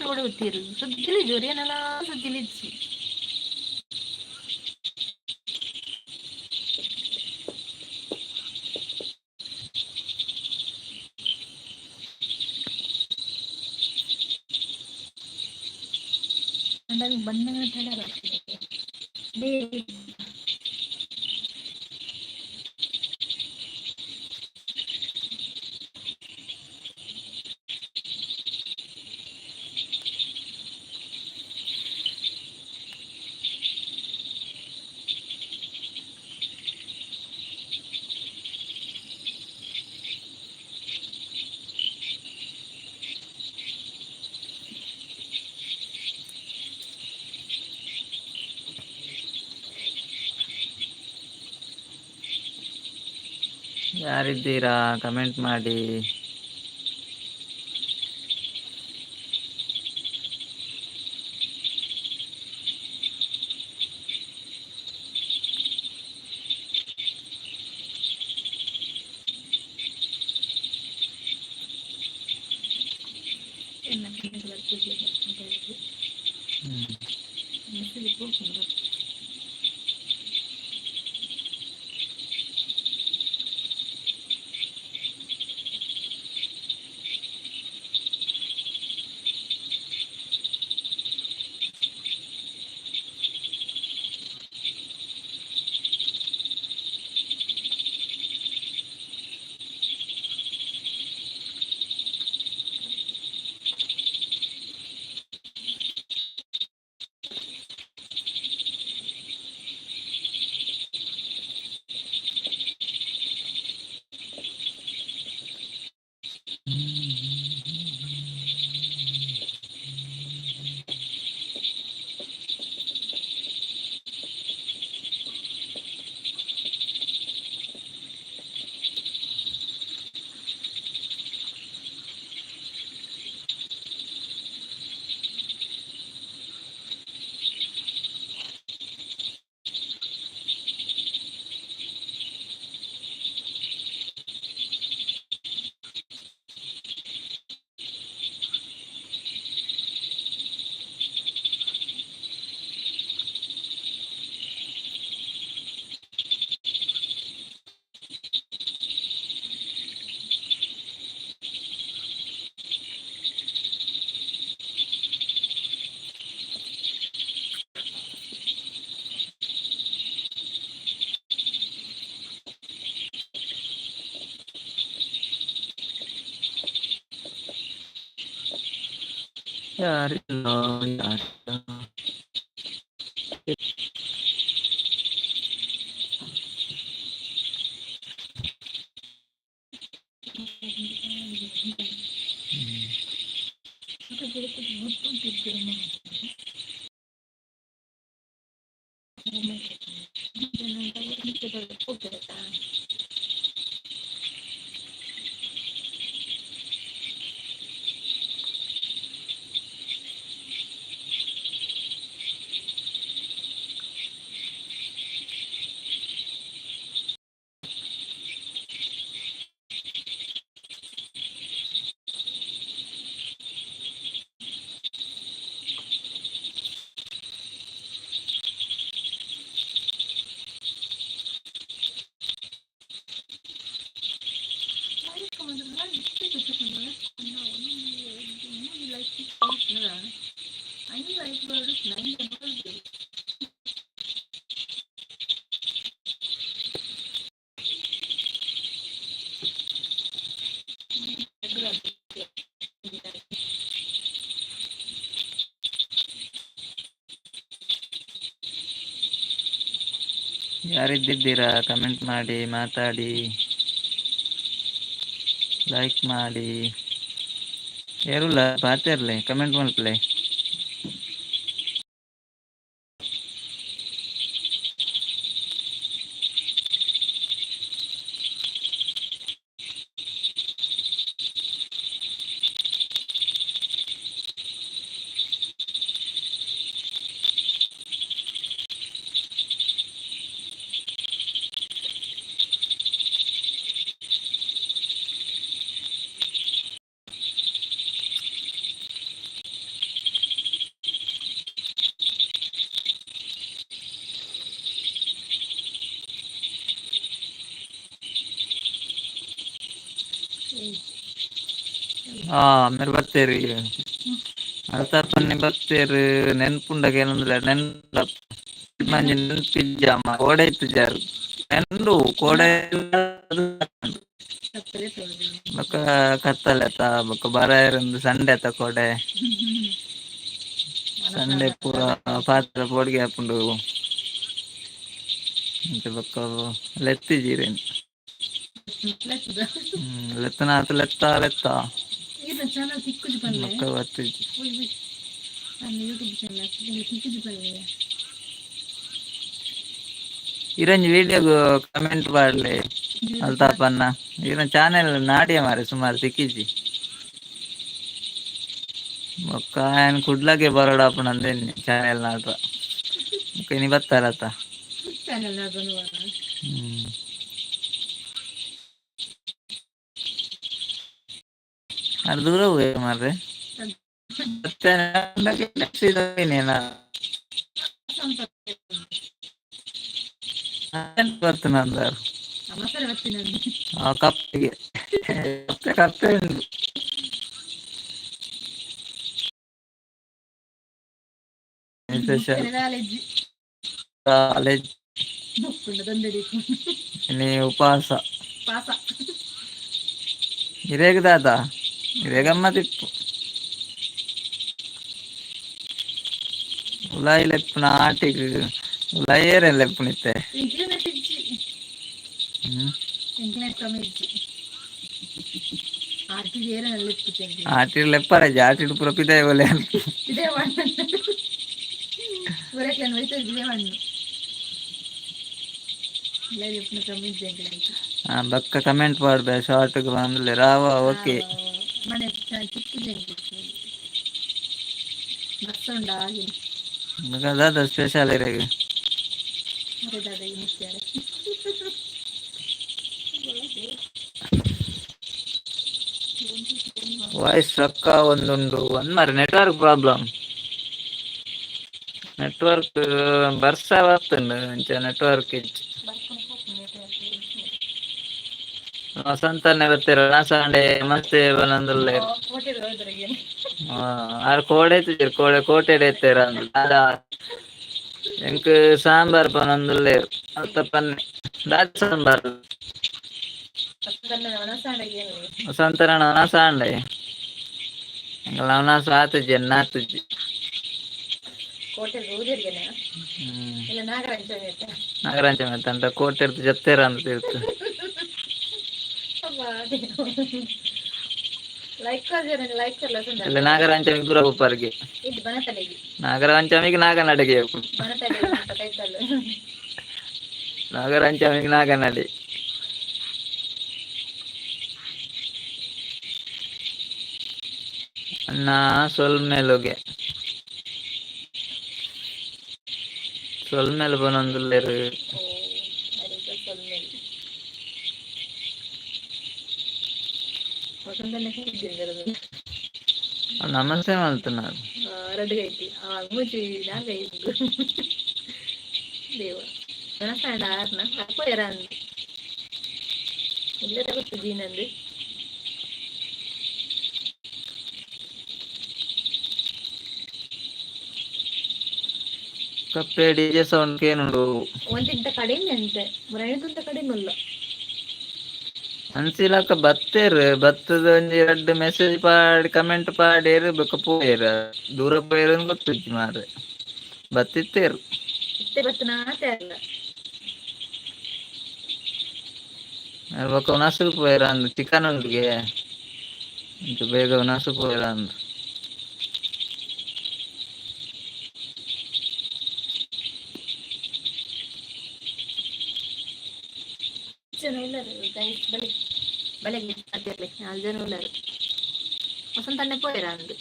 ಕೂಡ ಗೊತ್ತಿರು ಸುದ್ದಿಲಿ ಜೋರಿ ಏನೆಲ್ಲ ಸುದ್ದಿಲಿಚ್ಚಿ ಅಂದಾಗ ಬಂದಂಗ ಯಾರಿದ್ದೀರಾ ಕಮೆಂಟ್ ಮಾಡಿ. ಯಾರಿಲ್ಲ ಯಾರಿಲ್ಲ. ಯಾರಿದ್ದೀರಾ ಕಮೆಂಟ್ ಮಾಡಿ, ಮಾತಾಡಿ, ಲೈಕ್ ಮಾಡಿ. ಯಾರುಲ್ಲ ಪಾತಿರ್ಲಿ ಕಮೆಂಟ್ ಮಾಡ್ಲಿ. ಆಮೇಲೆ ಬರ್ತೇರಿ ಅಳ್ತಾಪನ್ನೆ ಬರ್ತೇರು. ನೆನ್ಪುಂಡಗೆ ಏನಂದ್ರೆ ಮಂಜಿ ನೆನ್ಪಿಜ್ಜಾಮ ಕೋಡೆ ಇತ್ತು ಜಾರು ನೆಂಡು ಕೋಡೆ ಬೊಕ್ಕ ಕತ್ತಲೆತ ಬೊಕ್ಕ ಬರ ಇರಂದು ಸಂಡೆ ಆತ ಕೋಡೆ ಸಂಡೆ ಪೂರ ಪಾತ್ರ ಪೋಡಿಗೆ ಹಾಕೊಂಡು ಮತ್ತೆ ಬೊಕ್ಕ ಲೆತ್ತಿಜೀರೇನು ಲೆತ್ತನಾತ ಲೆತ್ತ ಲೆತ್ತ ಬೊಕ್ಕ ಬರ್ತಿಜಿ ಇರಂಜಿ ವಿಡಿಯೋಗು ಕಮೆಂಟ್ ಮಾಡ್ಲಿ. ಅಲ್ತಾಪನ್ನ ಈಗಿನ ಚಾನೆಲ್ ನಾಡಿಯ ಮಾರೆ ಸುಮಾರು ತಿಕ್ಕಿಜಿ ಬೊಕ್ಕ ಆಯನ ಕುಡ್ಲಕ್ಕೆ ಬರೋಡಾಪುನ ಅಂದೇನಿ ಚಾನೆಲ್ ನಾಡ್ರ ಇನಿ ಬತ್ತಾರತ್ತ ಚಾನೆಲ್ ಅದು ದೂರ ಹೋಗಿ ಮಾರ್ರೆ ಮತ್ತೆ ಬರ್ತಾನ ಅಂದಾರು ಆ ಕಪ್ಪಿಗೆ ಕಪ್ಪೆ ಉಂಟು ಕಾಲೇಜ್ ಇನಿ ಉಪವಾಸ ಹಿರೇಗ ದಾದ ಹಿರೇಗಮ್ಮತಿಪ್ಪು ಉಲಾಯಿ ಲೆಪ್ಪುನ ಆಟಿಗ್ ಉಲಾಯಿ ಏರೇನು ಲೆಪ್ಪುನಿತ್ತೆ ಆಟಿಡ್ ಲೆಪ್ಪರಾಜಿ ಆಟಿಡ್ ಪೂರ ಪಿದಾಯ ಒಲೆ ಬಕ್ಕ ಕಮೆಂಟ್ ಮಾಡ್ಬೇ ಶಾರ್ಟ್ ಬಂದ್ಲೆ ರಾವ ಓಕೆ ದಾದ ಸ್ಪೆಷಲ್ ಇರೆಗೆ ವಾಯ್ಸ್ ರೊಕ್ಕ ಒಂದುಂಡು ಒಂದ್ ಮಾರೆ ನೆಟ್ವರ್ಕ್ ಪ್ರಾಬ್ಲಮ್ ನೆಟ್ವರ್ಕ್ ಬರ್ಸ ಬರ್ತಂಡು ಅಂಚ ನೆಟ್ವರ್ಕ್ ಇಜ್ಜಿ ವಸಂತನೆ ಬರ್ತೀರ ಸಂಡೆ ಮತ್ತೆ ಬಂದೊಂದುಲ್ಲೆ ಆರು ಕೋಡೆ ಕೋಟೆಡ್ ಎತ್ತರ ಅದ ಎಂಕ್ ಸಾಂಬಾರ್ ಪನೊಂದುಲ್ಲೇರ್ ಅಲ್ಪ ಪನ್ನೆ ದಾಲ್ ಸಾಂಬಾರ್ ವಸಂತನ ಸಾಂಡೆ ಅವನ ಸಾತುಜಿ ನಾತುಜಿ ನಾಗರಾಂಚ ತಂಡ ಕೋಟೆ ಜತ್ತೇರ ಅಂತ ಇರ್ತು ನಾಗರಾಂಚಮಿ ಪೂರ ಉಪ್ಪರ್ಗೆ ನಾಗರಾಂಚಮಿಗೆ ನಾಗನಡೆಗೆ ನಾಗರಾಂಚಮಿಗೆ ನಾಗನಡೆ ಅಣ್ಣ ಸೊಲ್ಮೇಲುಗೆ ಸೊಲ್ಮೇಲು ಬಂದೊಂದುಲ್ಲೇರು ನಮಸ್ತೆ ಮಾಡ್ತುన్నారు ಕಪ್ಪೆ ಡಿಜೆ ಸೌಂಡ್ ಏನುಂಡು ಒಂದಿಂತ ಕಡಿಮೆ ಅಂತೆ ಮರಣಿದಂತ ಕಡಿಮೆ ಅಲ್ಲ ಅನ್ಸಿಲಕ ಬತ್ತೇರ್ ಬತ್ತದ ಒಂಜಿ ಎರಡು ಮೆಸೇಜ್ ಪಾಡಿ ಕಮೆಂಟ್ ಪಾಡೇರ್ ಬೊಕ ಪೋಯೆರ್ ದೂರ ಪೋಯೆರ್ ಗೊತ್ತಿಜ್ಜಿ ಮಾರ್ರೆ ಬತ್ತಿತ್ತೇರು ಬೊಕ ಉನಸುಲ್ ಪೋಯೆರ್ ಅಂದ್ ಚಿಕನ್ ಉಂಡ್ಗೆ ಬೇಗ ಉನಸು ಪೋಯೆರ್ ಅಂದ್ ವಸಂತನ್ನೇ ಪೋಯೆರ ಅಂದ್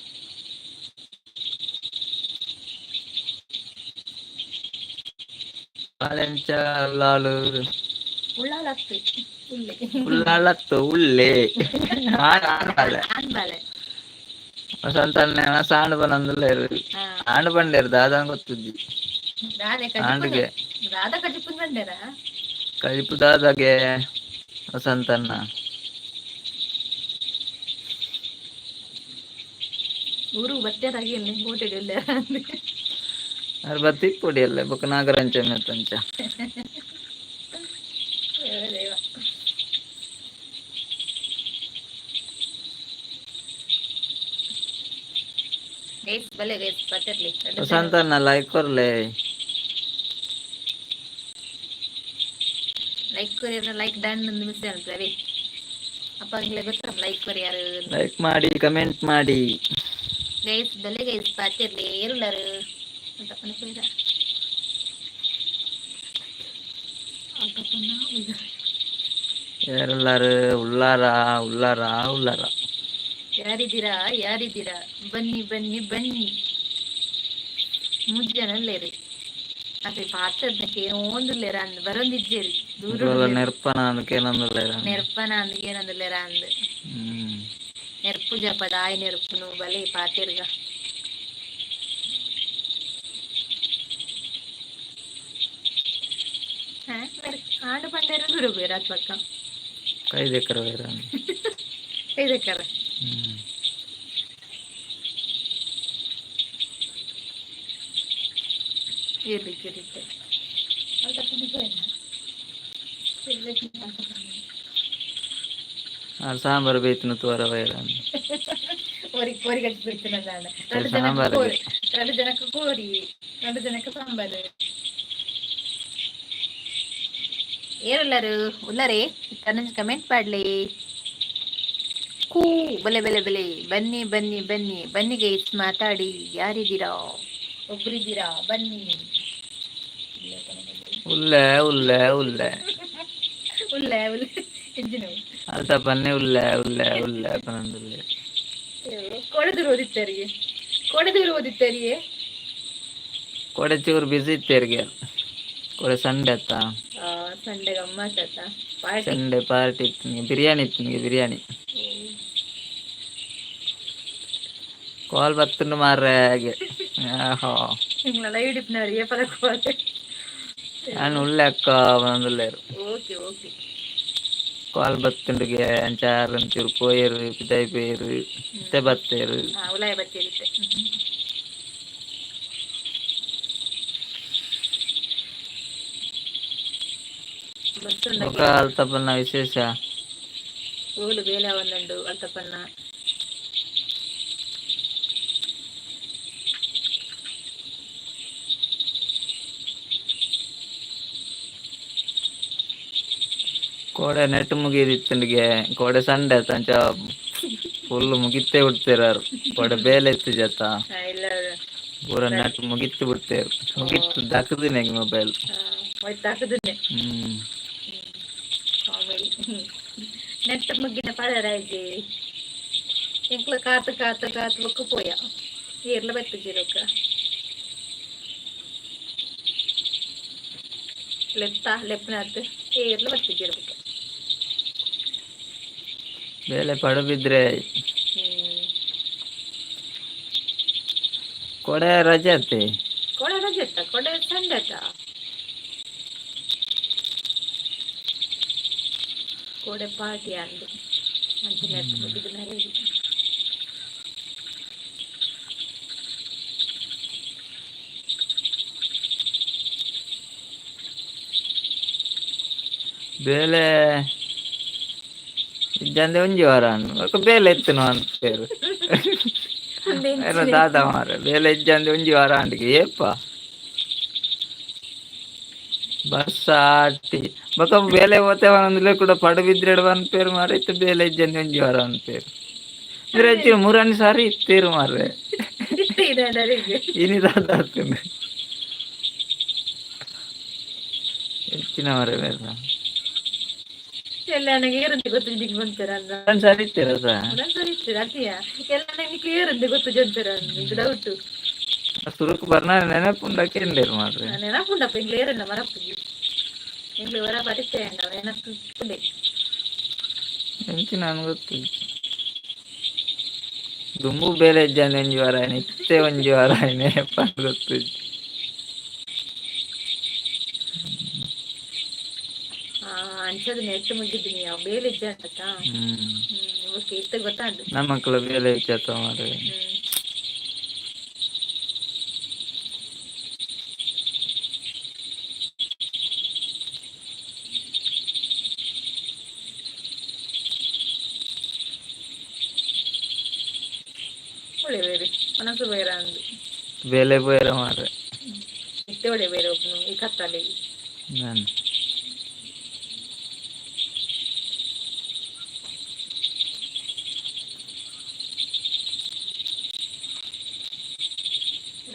ಪಾಲೆಂಚ ಲಾಲು ಉಳ್ಳಾಲತ್ತು ಉಳ್ಳಾಲತ್ತು ಉಳ್ಳೆ ವಸಂತನ್ನೇ ಸಾಂಡ್ ಬನಂದುಲ್ಲೇರು ಆಂಡ್ ಬಂಡೇರು ದಾದಾನ್ ಗೊತ್ತುಜ್ಜಿ ಆಂಡ್ಗೆ ಕಜಿಪು ದಾದಾಗೆ ವಸಂತನ್ನ ಊರು ಬತ್ತೇರಾಗಿ ಕೋಟೆಡ್ ಅರ್ ಬತ್ತಿ ಪೊಡಿಯಲ್ಲ ಬೊಕ ನಾಗರಂಚ ಮೆತ್ತಂಚ ವಸಂತನ್ನ ಲೈಕ್ ಕೊರ್ಲೆ ಲೈಕ್ ಡನ್ ಮಿಸ್ ಹೇಳ್ತಾರೆ ಅಪ್ಪ ಗೊತ್ತ ಲೈಕ್ ಕೊರಿ ಯಾರು ಲೈಕ್ ಮಾಡಿ ಕಮೆಂಟ್ ಮಾಡಿ ಗೈಸ್ ಬೆಲೆ ಗೈಸ್ ಪಾತಿರ್ಲಿ ಏರುಳ್ಳಾರು ಅಂತ ಅನ್ಕೊಂಡ ಯಾರೆಲ್ಲಾರು ಉಳ್ಳಾರ ಉಳ್ಳಾರ ಉಳ್ಳಾರ. ಯಾರಿದ್ದೀರಾ ಬನ್ನಿ ಬನ್ನಿ ಬನ್ನಿ. ಮುಜ್ಜನಲ್ಲೇ ರೀ ಅದೇ ಪಾತ್ರದಕ್ಕೆ ಓಂದುಲ್ಲೇರ ಅಂದ್ ಬರೊಂದಿಜ್ಜೇರಿ ದೂರ ನೆರ್ಪನ ಅದಕ್ಕೇನಂದಿಲ್ಲ ನೆರ್ಪನ ಅಂದ್ ಏನಂದಿಲ್ಲೇರ ಅಂದ್ ನೆರ್ಪು ಜಪದ ಆಯ್ ನೆರ್ಪುನು ಬಲೆ ಪಾತೆರ್ಗ ಆಂಡು ಪಂಡೇರ ದೂರ ಬೇರ ಅತ್ಲಕ್ಕ 5 ಎಕರೆ ಬೇರ 5 ಎಕರೆ ಇರ್ಲಿಕ್ಕೆ ಸಾಂಬಾರು ಬೇಯ್ತಿನ ತೋರ ಬೇರ ಕೋರಿ ಕಟ್ಟಿ ಬಿಡ್ತೀನಿ ಎರಡು ಜನಕ್ಕೆ ಕೋರಿ 2 ಜನಕ್ಕೆ ಸಾಂಬಾರು. ಏರೆಲ್ಲರೂ ಉಲ್ಲರೇ ಕಮೆಂಟ್ ಮಾಡ್ಲಿ. ಕೂ ಬಲೆ ಬೆಲೆ ಬೆಲೆ ಬನ್ನಿ ಬನ್ನಿ ಬನ್ನಿ ಬನ್ನಿಗೆ ಮಾತಾಡಿ. ಯಾರಿದ್ದೀರಾ? ಒಬ್ರಿದ್ದೀರಾ? ಬನ್ನಿ. ಉಲ್ಲೆ ಉಲ್ಲೆ ಉಲ್ಲೆ ಉಲ್ಲೆ ಉಲ್ಲೆ ಎಂಜಿನ ಅಲ್ತ ಬನ್ನಿ ಉಲ್ಲೆ ಉಲ್ಲೆ ಉಲ್ಲೆ ಪನ್ನೊಂದುಲ್ಲೆ ಕೊಡೆದೂರು ಓದಿತ್ತಾರಿಯೇ ಕೊಡೆ ಚೂರು ಬಿಸಿ ಇತ್ತೇರಿಗೆ ಕೊಡೆ ಸಂಡೆ ಅತ್ತ ಸಂಡೆ ಗಮ್ಮತ್ ಅತ್ತ ಸಂಡೆ ಪಾರ್ಟಿ ಇತ್ತು ಬಿರಿಯಾನಿ ಇತ್ತು ನಿಮಗೆ ಬಿರಿಯಾನಿ ಕಾಲ್ ಬರ್ತುಂಡು ಮಾರ್ರೆ ಹಾಗೆ ಲೈವ್ ಡಿಪ್ನವರಿಗೆ ಪದಕ ನಾನು ಉಳ್ಳೆ ಅಕ್ಕ ಬಂದುಲ್ಲೇರು ಓಕೆ ಓಕೆ ಕಾಲ್ ಬತ್ತುಂಡಿಗೆ ಅಂಚಾರು ಒಂಚೂರು ಪೋಯರು ಪಿದಾಯಿ ಪೇರು ಮತ್ತೆ ಬತ್ತೇರು ಉಲಾಯ ಬತ್ತೇರಿತ್ತೆ ಅಲ್ತಪ್ಪನ ವಿಶೇಷ ಓಲು ಬೇಲೆ ಒಂದುಂಡು ಅಲ್ತಪ್ಪನ ಕೋಡೆ ನೆಟ್ ಮುಗಿದಿತ್ತಂಡಿಗೆ ಕೋಡೆ ಸಂಡೆ ಆತ ಅಂಚ ಫುಲ್ ಮುಗಿತ್ತೇ ಬಿಡ್ತೇರಾರು ಕೋಡೆ ಬೇಲೆ ಇತ್ತು ಜತ ಪೂರ ನೆಟ್ ಮುಗಿತ್ತು ಬಿಡ್ತೇರು ಮುಗಿತ್ತು ದಕ್ಕದಿನ ಮೊಬೈಲ್ ನೆಟ್ ಮುಗಿನ ಪಳರಾಯ್ಜಿ ಎಂಕ್ಲ ಕಾತು ಕಾತು ಕಾತು ಬೊಕ್ಕ ಪೋಯ ಏರ್ಲ ಬತ್ತಿಜಿರೊಕ್ಕ ಲೆಪ್ಪ ಲೆಪ್ಪನಾತ್ ಏರ್ಲ ಬತ್ತಿಜಿರೊಕ್ಕ ಬೇಲೆ ಪಡು ಬಿದ್ರೆ ಕೊಡೆ ರಜೆ ಅತ್ತೆ ಕೊಡೆ ರಜೆ ಅತ್ತ ಕೊಡೆ ಸಂಡೆ ಅತ್ತ ಕೊಡೆ ಪಾರ್ಟಿ ಅಂದು ಮಂచి ನೆಟ್ ಮುಗಿದ ಮೇಲೆ ಬೇಲೆ ಇದ್ದಂದೆ ಒಂಜಿ ವಾರ ಅನ್ನು ಬೇಲೆ ಎತ್ತನು ಅಂತ ಪೇರು ದಾದ ಮಾರ ಬೇಲೆ ಇದ್ದಂದೆ ಒಂಜಿ ವಾರ ಅಂಡಿಗೆ ಏಪ್ಪ ಬಸ್ ಆಟಿ ಬೊಕ ಬೇಲೆ ಓತೆ ಒಂದ್ಲೆ ಕೂಡ ಪಡು ಬಿದ್ರೆ ಒಂದ್ ಪೇರು ಮಾರ ಇತ್ತು ಬೇಲೆ ಇದ್ದಂದೆ ಒಂಜಿ ವಾರ ಒಂದ್ ಪೇರು ಇದ್ರೆ ಹೆಚ್ಚಿನ 3 ಸಾರಿ ಇತ್ತೇರು ಮಾರ್ರೆ ಇನಿ ದಾದ ಆಗ್ತದೆ ಹೆಚ್ಚಿನ ಮರ ಬೇರೆ ಎಲ್ಲ ನನಗೆ ಏರಂತೆ ಗೊತ್ತು ಜಿಗ್ ಬಂತಾರ ಸರಿ ಇತ್ತೀರ ಸರಿ ಇರ್ತೀರ ಅತಿಯ ಎಲ್ಲ ನನಗೆ ಏರಂತೆ ಗೊತ್ತು ಜಂತಾರ ಈಗ ಡೌಟು ಸುರುಕು ಬರ್ನ ನೆನಪುಂಡಕ್ಕೆ ಎಂಡೇರು ಮಾಡ್ರಿ ನೆನಪುಂಡಪ್ಪ ಎಂಗ್ಳು ಏರಲ್ಲ ಮರಪ್ಪುಜಿ ಎಂಗ್ಳು ಹೊರ ಪರಿಚಯ ನೆನಪುಂಡೆ ಎಂಚಿ ನಾನು ಗೊತ್ತು ದುಂಬು ಬೇಲೆ ಇದ್ದಾನೆ ಒಂಜಿ ವಾರ ಇತ್ತೆ ಒಂಜಿ ವಾರ ಗೊತ್ತು ಅಂಚದು ನೆಟ್ಟು ಮುಗಿದ್ದೀನಿ ಯಾವ ಬೇಲೆ ಇದ್ದೆ ಅಂತ ಓಕೆ ಇತ್ತ ಗೊತ್ತಾದ್ದು ನಮ್ಮ ಮಕ್ಕಳು ಬೇಲೆ ಇಚ್ಛಾತ ಮಾರೆ ಒಳ್ಳೆ ಬೇರೆ ಮನಸ್ಸು ಬೇರೆ ಅಂದು ಬೇಲೆ ಬೇರೆ ಮಾರೆ ಇತ್ತೆ ಒಳ್ಳೆ ಬೇರೆ ಒಬ್ಬನು ಈ ಕತ್ತಲೆ ನಾನು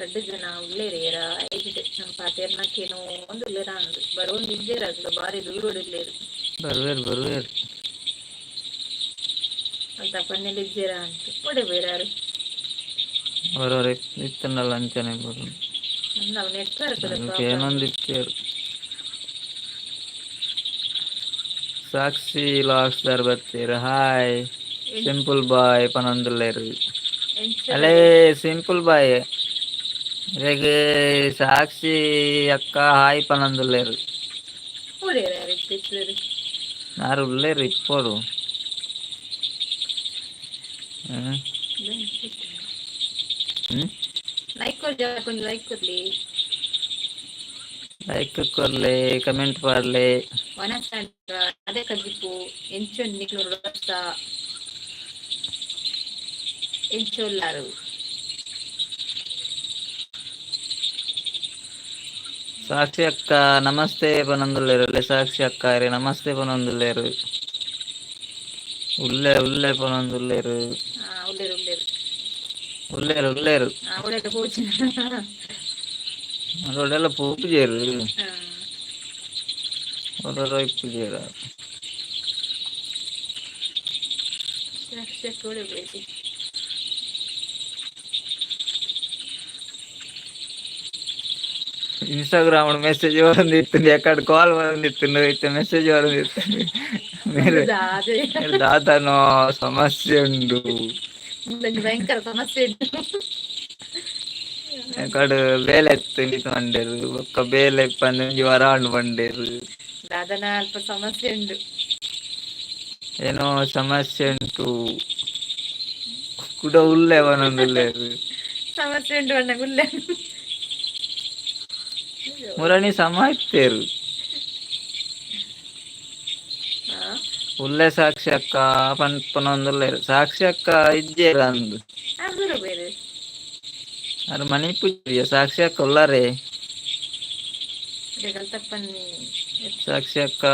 ரெண்டு ಜನ ಉಳ್ಳೇರೇರ 5 ನಮ್ಮ ಪಾತೆರ್ನಕ್ಕೇನೋ ಒಂದು ಇಲ್ಲೇರ ಅಂದು ಬರೋಂದು ಇದ್ದೇರ ಅದು ಬಾರಿ ದೂರ ಇಲ್ಲೇರು ಬರ್ವೇರು ಅಂತ ಪನ್ನೆಲ್ಲಿ ಇದ್ದೀರಾ ಅಂತ ಕೊಡೆ ಬೇರಾರು ಅವರವ್ರ ಇತ್ತನಲ್ಲ ಅಂಚನೆ ಬರು ನಾವು ನೆಟ್ವರ್ಕ್ ಅದಕ್ಕೆ ಪ್ರಾಬ್ಲಮ್. ಏನೊಂದು ಇತ್ತೇರು ಸಾಕ್ಷಿ ಲಾಕ್ಸ್ದಾರ್ ಬರ್ತೀರ ಹಾಯ್ ಸಿಂಪಲ್ ಬಾಯ್ ಪನೊಂದುಲ್ಲೇರು ಅಲೇ ಸಿಂಪಲ್ ಬಾಯ್ ಇವಾಗ ಸಾಕ್ಷಿ ಅಕ್ಕ ಹಾಯ್ ಪನೊಂದುಲ್ಲೇರು ಯಾರು ಉಳ್ಳೇರು ಇಪ್ಪೋಡು ಲೈಕ್ ಕೊಡ್ಲಿ ಕೊಂಚ ಲೈಕ್ ಕೊಡ್ಲಿ ಲೈಕ್ ಕೊರ್ಲೆ ಕಮೆಂಟ್ ಪಾಡ್ಲೆ ಅದೇ ಕದ್ದಿಪ್ಪು ಎಂಚೊಂದು ನಿಕ್ಲೂರು ವರ್ಷ ಎಂಚೊಲ್ಲಾರು ಸಾಕ್ಷಿ ಅಕ್ಕ ನಮಸ್ತೆ ಪನೊಂದುಲ್ಲೇರು ಅಲ್ಲೇ ಸಾಕ್ಷಿ ಅಕ್ಕ ರೇ ನಮಸ್ತೆ ಪನೊಂದುಲ್ಲೇರು ಉಲ್ಲೆ ಪನೊಂದುಲ್ಲೇರು ಉಳ್ಳೇರು ಉಲ್ಲೇರು ಉಳ್ಳೇರು ಪೋಚಿ ಅದೊಡೆಲ್ಲ ಪೂಜೆರು ಓಡೋಡ ಪೂಜೆರ ಇನ್ಸ್ಟಾಗ್ರಾಮ್ ಮೆಸೇಜ್ ಬಂದಿತ್ತು ಯಾಕಡೆ ಕಾಲ್ ಬಂದಿತ್ತು ಇತ್ತು ಮೆಸೇಜ್ ಬಂದಿತ್ತು ಮೇರೆ ದಾದನೋ ಸಮಸ್ಯೆ ಉಂಡು ಭಯಂಕರ ಸಮಸ್ಯೆ ಯಾಕಡೆ ಬೇಲೆ ಎತ್ತು ನಿಂತು ಮಂಡೇರು ಒಕ್ಕ ಬೇಲೆ ಇಪ್ಪಂದು ವರಾಂಡು ಬಂಡೇರು ದಾದನ ಅಲ್ಪ ಸಮಸ್ಯೆ ಉಂಡು ಏನೋ ಸಮಸ್ಯೆ ಉಂಟು ಕೂಡ ಉಲ್ಲೆ ಒಂದೊಂದುಲ್ಲೇರು ಸಮಸ್ಯೆ ಉಂಟು ಅಣ್ಣ ಉಲ್ಲೆ ಮುರಣಿ ಸಮ ಇತ್ತೇರು ಉಲ್ಲೆ ಸಾಕ್ಷಿ ಅಕ್ಕ ಪನೊಂದುಲ್ಲೇರು ಸಾಕ್ಷಿ ಅಕ್ಕ ಇಜ್ಜೇರು ಅಂದು ಅದು ಮನಿ ಪೂಜೆ ಸಾಕ್ಷಿ ಅಕ್ಕ ಉಳ್ಳಾರೆ ಸಾಕ್ಷಿ ಅಕ್ಕ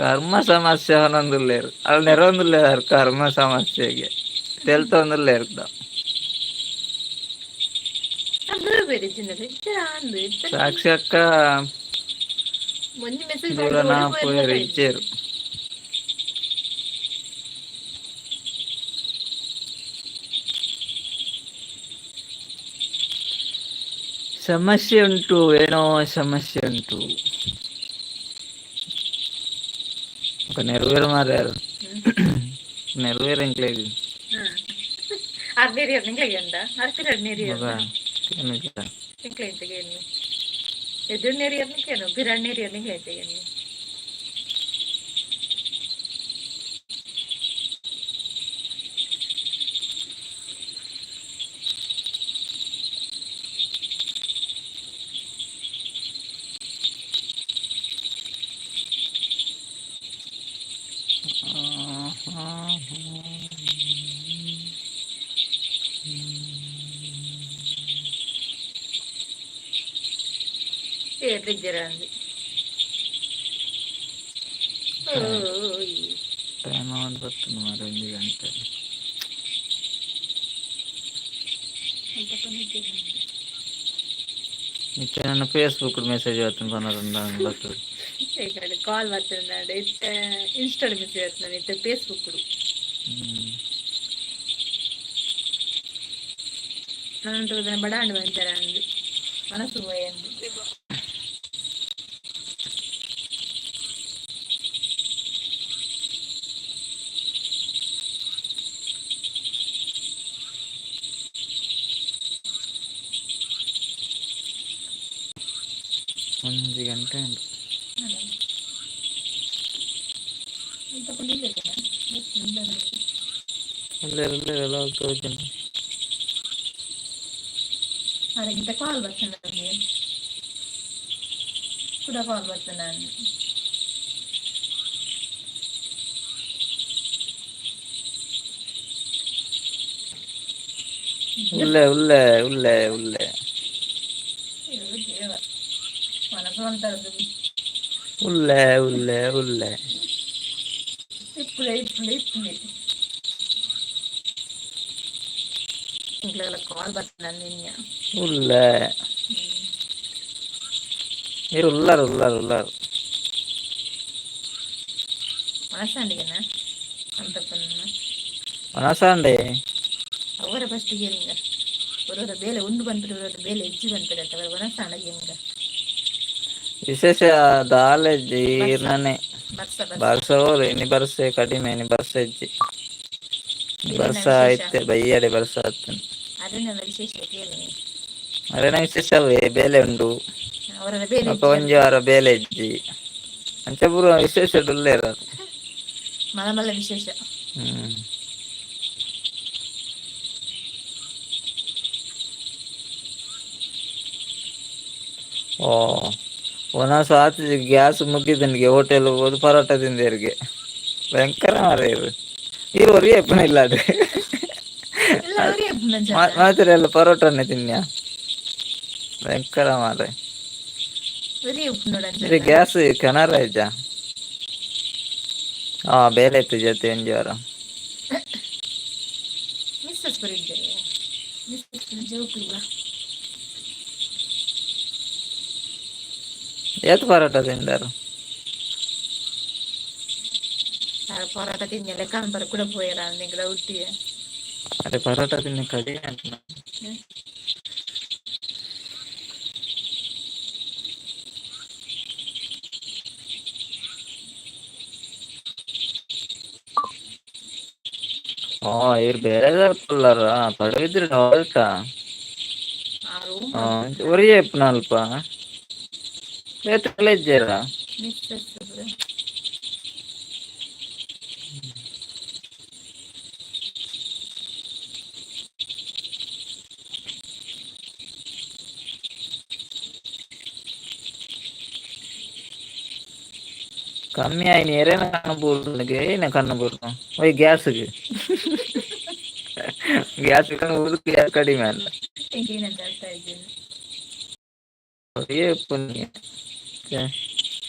ಕರ್ಮ ಸಮಸ್ಯೆ ಹೊನೊಂದುಲ್ಲೇರು ಅಲ್ಲಿ ನೆರೊಂದುಲ್ಲೇರು ಕರ್ಮ ಸಮಸ್ಯೆಗೆ ತೆಲ್ತೊಂದುಲ್ಲೇರು ಸಾಕ್ಷಿ ಅಕ್ಕ ದೂರನ ಪೋಯರು ಇಜ್ಜೇರು ಸಮಸ್ಯೆ ಉಂಟು ಏನೋ ಸಮಸ್ಯೆ ಉಂಟು ನೆರವೇರು ಮಾರ್ಯಾರು ನೆರವೇರು ಎಂಕ್ಲೇಗಿ ಎದುರು ನೆರಿಯರ್ನಿಕೇನು ಬಿರಾಡ್ ನೆರಿಯರ್ನಿಗೆ ಹೇಳ್ತೇನೆ ಜರಂದಿ ಟೈಮ್ ಆಗಿ ಬರ್ತದೆ ಮಾರು 1 ಗಂಟೆ ನಿತ್ಯ ನನ್ನ ಫೇಸ್ಬುಕ್ ಮೆಸೇಜ್ ಬರ್ತೀನಿ ಬರ್ತದೆ ಕಾಲ್ ಬರ್ತದೆ ಇನ್ಸ್ಟಾಲ್ ಮೆಸೇಜ್ ಬರ್ತದೆ ಇತ್ತೆ ಫೇಸ್ಬುಕ್ ನಾನು ಬಡಾಂಡು ಬಂತಾರೆ ಅಂದು ಮನಸ್ಸು ಎಂದು ಒಂದು ಗಂಟೆ ಉಂಟು ಎಲ್ಲ ತೋರಿಸ್ತೀನಿ ಅದಕ್ಕಿಂತ ಕಾಲ್ ಬರ್ತದೆ ನನಗೆ ಕೂಡ ಕಾಲ್ ಬರ್ತದೆ ನಾನು ಉಲ್ಲೆ ಮನಸ್ಸು ಅಂತಾರದು ಉಲ್ಲೆ ಇಪ್ಪಳೆ ಈಗಲೆಲ್ಲ ಕಾಲ್ ಬರ್ತದೆ ನಿನ್ನೆ ಉಲ್ಲಾರು ಮನಸ್ಸಾಂಡಿಗೆನಾ ಅಂತ ಮನಸ್ಸಾಂಡೆ ಅವರ ಫಸ್ಟಿಗೆ ನಿಂಗ ಅವರವರ ಬೇಲೆ ಉಂಡು ಬಂದಿರೋರ ಬೇಲೆ ಹೆಚ್ಚು ಬಂತಾರೆ ಅಂತ ಅವರ ಮನಸ್ಸಾಂಡಿಗೆ ನಿಂಗ ವಿಶೇಷ ದಾಲೆಜ್ಜಿ ಬರ್ಸ ಈರ್ನನೆ ಬರ್ಸ ಬರ್ಸ ಬರ್ಸ ಹೋರು ಇನಿ ಬರ್ಸೆ ಕಡಿಮೆ ಇನಿ ಬರ್ಸ ಇಜ್ಜಿ ಇರೇನ ಬರ್ಸ ವಿಶೇಷ ಐತೆ ಬೈಯಡೆ ಬರ್ಸ ಆತನೆ ಅದೇನೆಲ್ಲ ವಿಶೇಷ ಕೇಳಿ ಅರೆನ ವಿಶೇಷವೇ ಬೇಲೆ ಉಂಡು ಅವರ ಬೇಲೆ ಅಕ್ಕ ಹೆಚ್ಚು ಒಂಜಿ ಅಂತ ವಾರ ಬೇಲೆ ಇಜ್ಜಿ ಅಂಚ ಪೂರ ವಿಶೇಷ ಉಳ್ಳೇರ ಮಲ ಮಲ್ಲ ವಿಶೇಷ ಹ್ಮ್ ಓ ಒನಾಸ ಆತ ಗ್ಯಾಸ್ ಮುಗಿದನಿಗೆ ಹೋಟೆಲ್ ಹೋದು ಪರೋಟ ತಿಂದರಿಗೆ ಭಯಂಕರ ಮಾರ ಇರು ಒರಿ ಎಪ್ಪಣ ಇಲ್ಲ ಅದು ಎಲ್ಲ ಅವರೇ ಜನ ಮಾತ್ರ ಎಲ್ಲ ಪರೋಟನೇ ತಿನ್ಯ ಭಯಂಕರ ಮಾರ ಒರೇ ಉಪ್ಪು ಇ ನೋಡಂಜಲ್ಲ ಗ್ಯಾಸ್ ಕೆನಾರ ಇದ್ದ ಹಾ ಬೇಲೆ ಇತ್ತು ಜೊತೆ ಎಂಜಿ ವಾರ ಮಿಸ್ಸಸ್ ಬರಿದ್ದಾರೆ ಮಿಸ್ಸಸ್ ಜೋಕುಲ್ಲ ಏತ್ ಪರೋಟ ತಿಂದಾರು ಪರೋಟ ತಿನ್ನಲ್ಲ ಕಾಣಬಾರ ಕೂಡ ಪೋಯರ ನಿಂಗಳ ಹುಟ್ಟಿಯ ಅರೆ ಪರೋಟ ತಿನ್ನ ಕಡಿ ಅಂತ ಹಾ ಇವ್ರು ಬೇರೆದಾರಪ್ಪಲ್ಲಾರ ಪಡವಿದ್ರಿ ಹೊಲ್ಟ ಆ ರೂಮ್ ಹಾ ಒರೇ ಇಪ್ಪುನ ಅಲ್ಪ ಏತಲ್ಲ ಇಜ್ಜೆರ ಮಿಸ್ಸಸ್ ಕಮ್ಮಿ ಆಯ್ನ ಎರೇನ ಕಣ್ಣು ಬೂರ್ನಗೆ ಏನ ಕಣ್ಣು ಬೂರ್ನು ಒಯ್ ಗ್ಯಾಸ್ಗೆ ಗ್ಯಾಸ್ ಉರುಕು ಯಾರು ಕಡಿಮೆ ಅಲ್ಲ ಏನಂತ ಹೇಳ್ತಾ ಇದ್ದೀನಿ ಒರೇ ಇಪ್ಪುನ್ಗೆ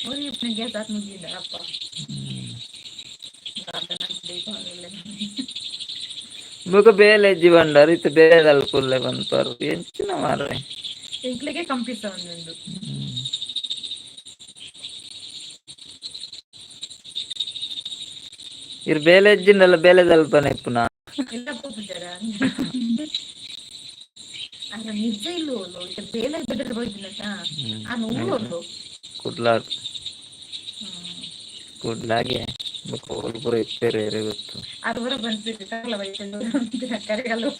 ಒರೇ ಉಪ್ಪು ಗ್ಯಾಸ್ ಹಾಕಿ ಮುಗಿದ ಅಪ್ಪ ಮುಗ ಬೇಲೆ ಇಜ್ಜಿ ಬಂಡಾರ ಇತ್ತು ಬೇಲೆದಲ್ಲ ಕುಲ್ಲೆ ಬಂದ್ಪಾರು ಎಂಚಿನ ಮಾರ ಇಂಕ್ಲಿಗೆ ಕಂಪಿಸ ಒಂದೊಂದು ಇರ್ ಬೇಲೆ ಇಜ್ಜಿಂಡಲ್ಲ ಬೇಲೆದಲ್ಪನೆ ಇಪ್ಪುನ ಎಲ್ಲ ಪೂಜಾರ ಅಲ್ಲ ನಿಜ ಇಲ್ಲೋಳು ಬೇಲೆ ಬಿಟ್ಟರೆ ಹೋಯ್ತಿಲ್ಲ ಆ ನೂರು ಕುಡ್ಲಾಡ್ ಕುಡ್ಲಾಗೆ ಪೂರ ಇಪ್ಪೇರೆ ಗೊತ್ತು ಅದು ಹೊರ ಬಂದ್ಬಿಟ್ಟು ತಗಲ ಬೈಕೊಂಡು ಕರೆಗಲ್ಲು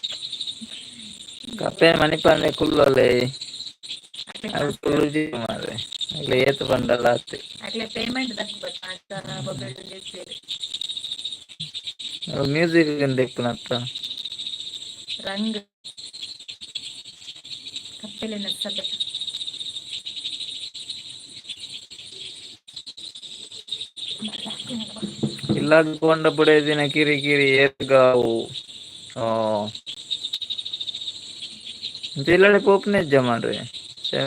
ಕಪ್ಪೆ ಮಣಿಪಾನೆ ಕುಲ್ಲಲೆ ಅದು ಕುಲ್ಲು ಜೀವ ಮಾರೆ ಇಲ್ಲ ಏತು ಬಂಡಲ್ಲ ಆತಿ ಅಟ್ಲೆ ಪೇಮೆಂಟ್ ದಕ್ಕು ಬರ್ತಾ ಮ್ಯೂಸಿಕ್ ಗಂದ ಇಪ್ಪುನತ್ತ ರಂಗ್ ಕಪ್ಪೆಲಿನ ಸಭೆ ಇಲ್ಲಾಗ ಕೊಂಡ ಬುಡೇ ದಿನ ಕಿರಿ ಕಿರಿ ಏತ್ಗಾವು ಓ ಜಿಲ್ಲಾಡೆ ಪೋಪನೆ ಇಜ್ಜ ಮಾಡ್ರಿ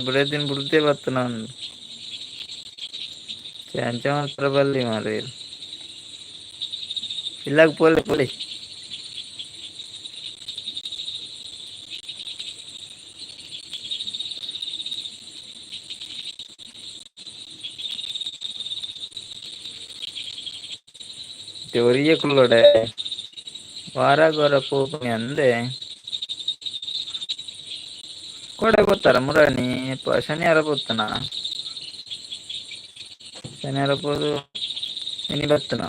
ಬುಡೇ ದಿನ ಬುಡ್ದೇ ಬತ್ತ ನಾನು ಅಂಚ ಮಾತ್ರ ಬಲ್ಲಿ ಮಾರ ಇಲ್ಲಾಗ ಪೋಲೆ ಪೊಲಿ ಒರಿಯ ಕುಲ್ಲೋಡೆ ವಾರಾಗೋರ ಪೋಪನೆ ಅಂದೆ ಕೊಡೆ ಗೊತ್ತಾರ ಮುರಾಣಿ ಶನಿವಾರ ಪೋತನ ಶನಿವಾರ ಪೋದು ಇನಿ ಬತ್ತನ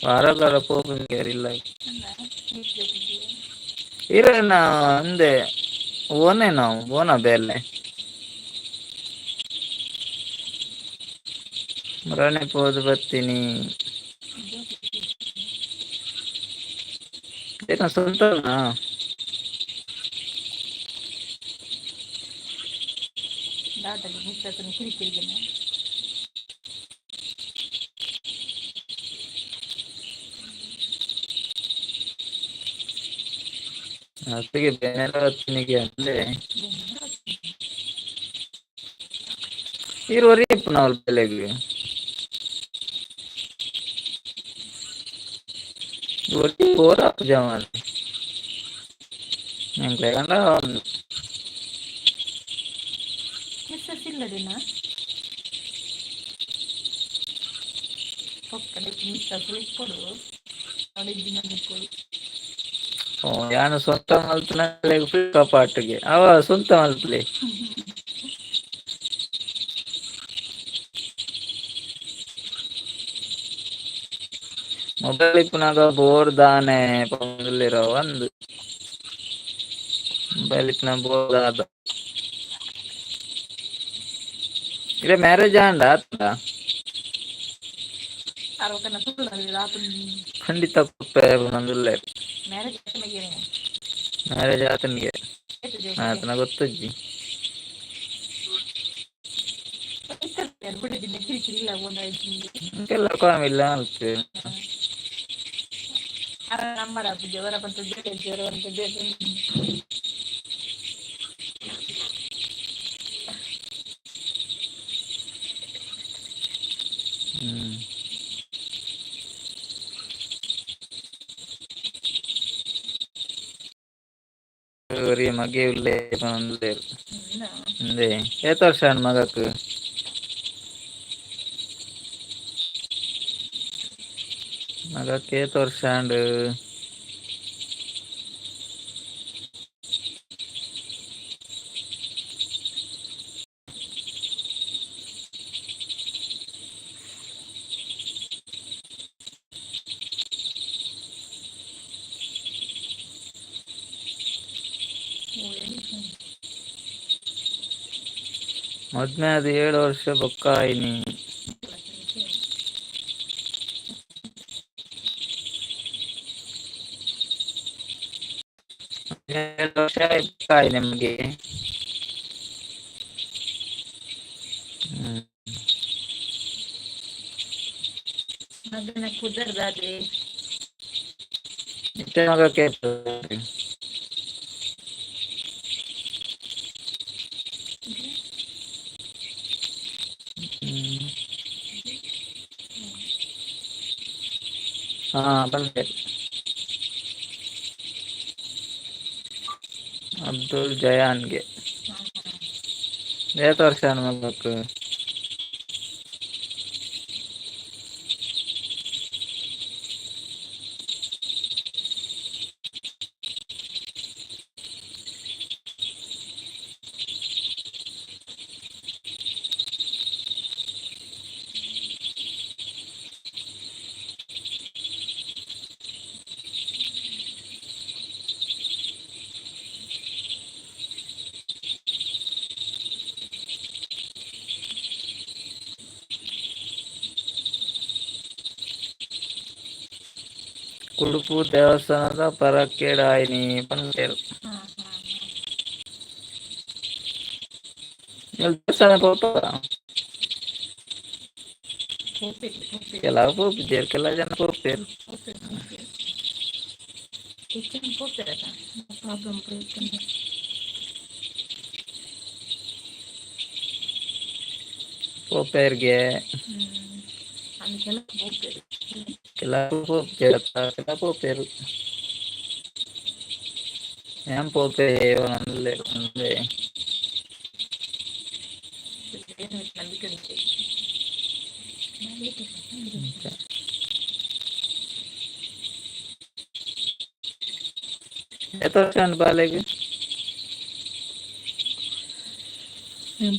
ವಾರಾಗಾರ ಪೋಪುಂಗೇರಿಲ್ಲ ಇರೇನ ಅಂದೆ ಓನೇ ನಾವು ಓನ ಬೇಲೆ ಮುರಾಣಿ ಪೋದು ಬರ್ತೀನಿ ಏನ ಸ್ವಂತನಾ ದಾಟಲ್ಲಿ ಮಿಸ್ಸನ್ನು ಕಿರಿಕಿರಿಗಿನ ಅತ್ತಿಗೆ ಬೇನೆಲ್ಲ ಹೊತ್ತಿನಿಗೆ ಅಂದೆ ಇರುವರಿ ಇಪ್ಪುನ ಅವ್ರ ಬೆಲೆಗೆ ಒಟ್ಟಿ ಓರ ಜಮಾನ ನಂಗೆ ಕಂಡ ಮಿಸ್ಸಸ್ ಇಲ್ಲದೇನಾ ಯಾನು ಸ್ವಂತ ಮಲ್ತನ ಪಾಟಿಗೆ ಅವ ಸ್ವಂತ ಮಲ್ತಲಿ ಮೊಬೈಲ್ ಇಪ್ಪನಾಗ ಬೋರ್ ದಾನೆ ಪಂದಿರೋ ಒಂದು ಮೊಬೈಲ್ ಇಪ್ಪನ ಬೋರ್ ಆದ ಇದೇ ಮ್ಯಾರೇಜ್ ಆಂಡ ಖಂಡಿತ ನಂದಿಲ್ಲ ಮ್ಯಾರೇಜ್ ಆತನಿಗೆ ಆತನ ಗೊತ್ತಜ್ಜಿ ಎಲ್ಲ ಕಾಮಿಲ್ಲ ಅನ್ಸುತ್ತೆ ನಂಬರ್ ಜ್ವರ ಬಂತು ಜ್ವರ ಅಂತ ಮಗೆ ಉಳ್ಳೇ ಅಂದೇ ಏತ ವರ್ಷ ಮಗಕ್ ಏತ ವರ್ಷ ಮೊದ್ಲೇ ಅದು 7 ವರ್ಷ ಬೊಕ್ಕಾಯಿನಿ ವರ್ಷ ಬೊಕ್ಕಾಯಿ ನಮ್ಗೆ ಕುದರ್ದಾದ್ರೆ ಮಗ ಕೇಳ್ತದೆ ಹಾ ಬಂದೆ ಅಬ್ದುಲ್ ಜಯಾನ್ಗೆ ಏತ ವರ್ಷ ಮಗಕ್ ಕುಡುಪು ದೇವಸ್ಥಾನದ ಪರಕ್ಕೇಡಾಯಿನಿ ಬಂದೇರು ದೇವಸ್ಥಾನ ಕೆಲವು ಹೋಗಿದ್ದೇರು ಕೆಲ ಜನ ಹೋಗ್ತೇರು ಪೋಪೇರ್ಗೆ ಕೆಲವು ಹೋಗ್ತೇರು ഞാൻ പോപ്പേ നല്ല എത്ര വർഷമാണ് ബാലേക്ക്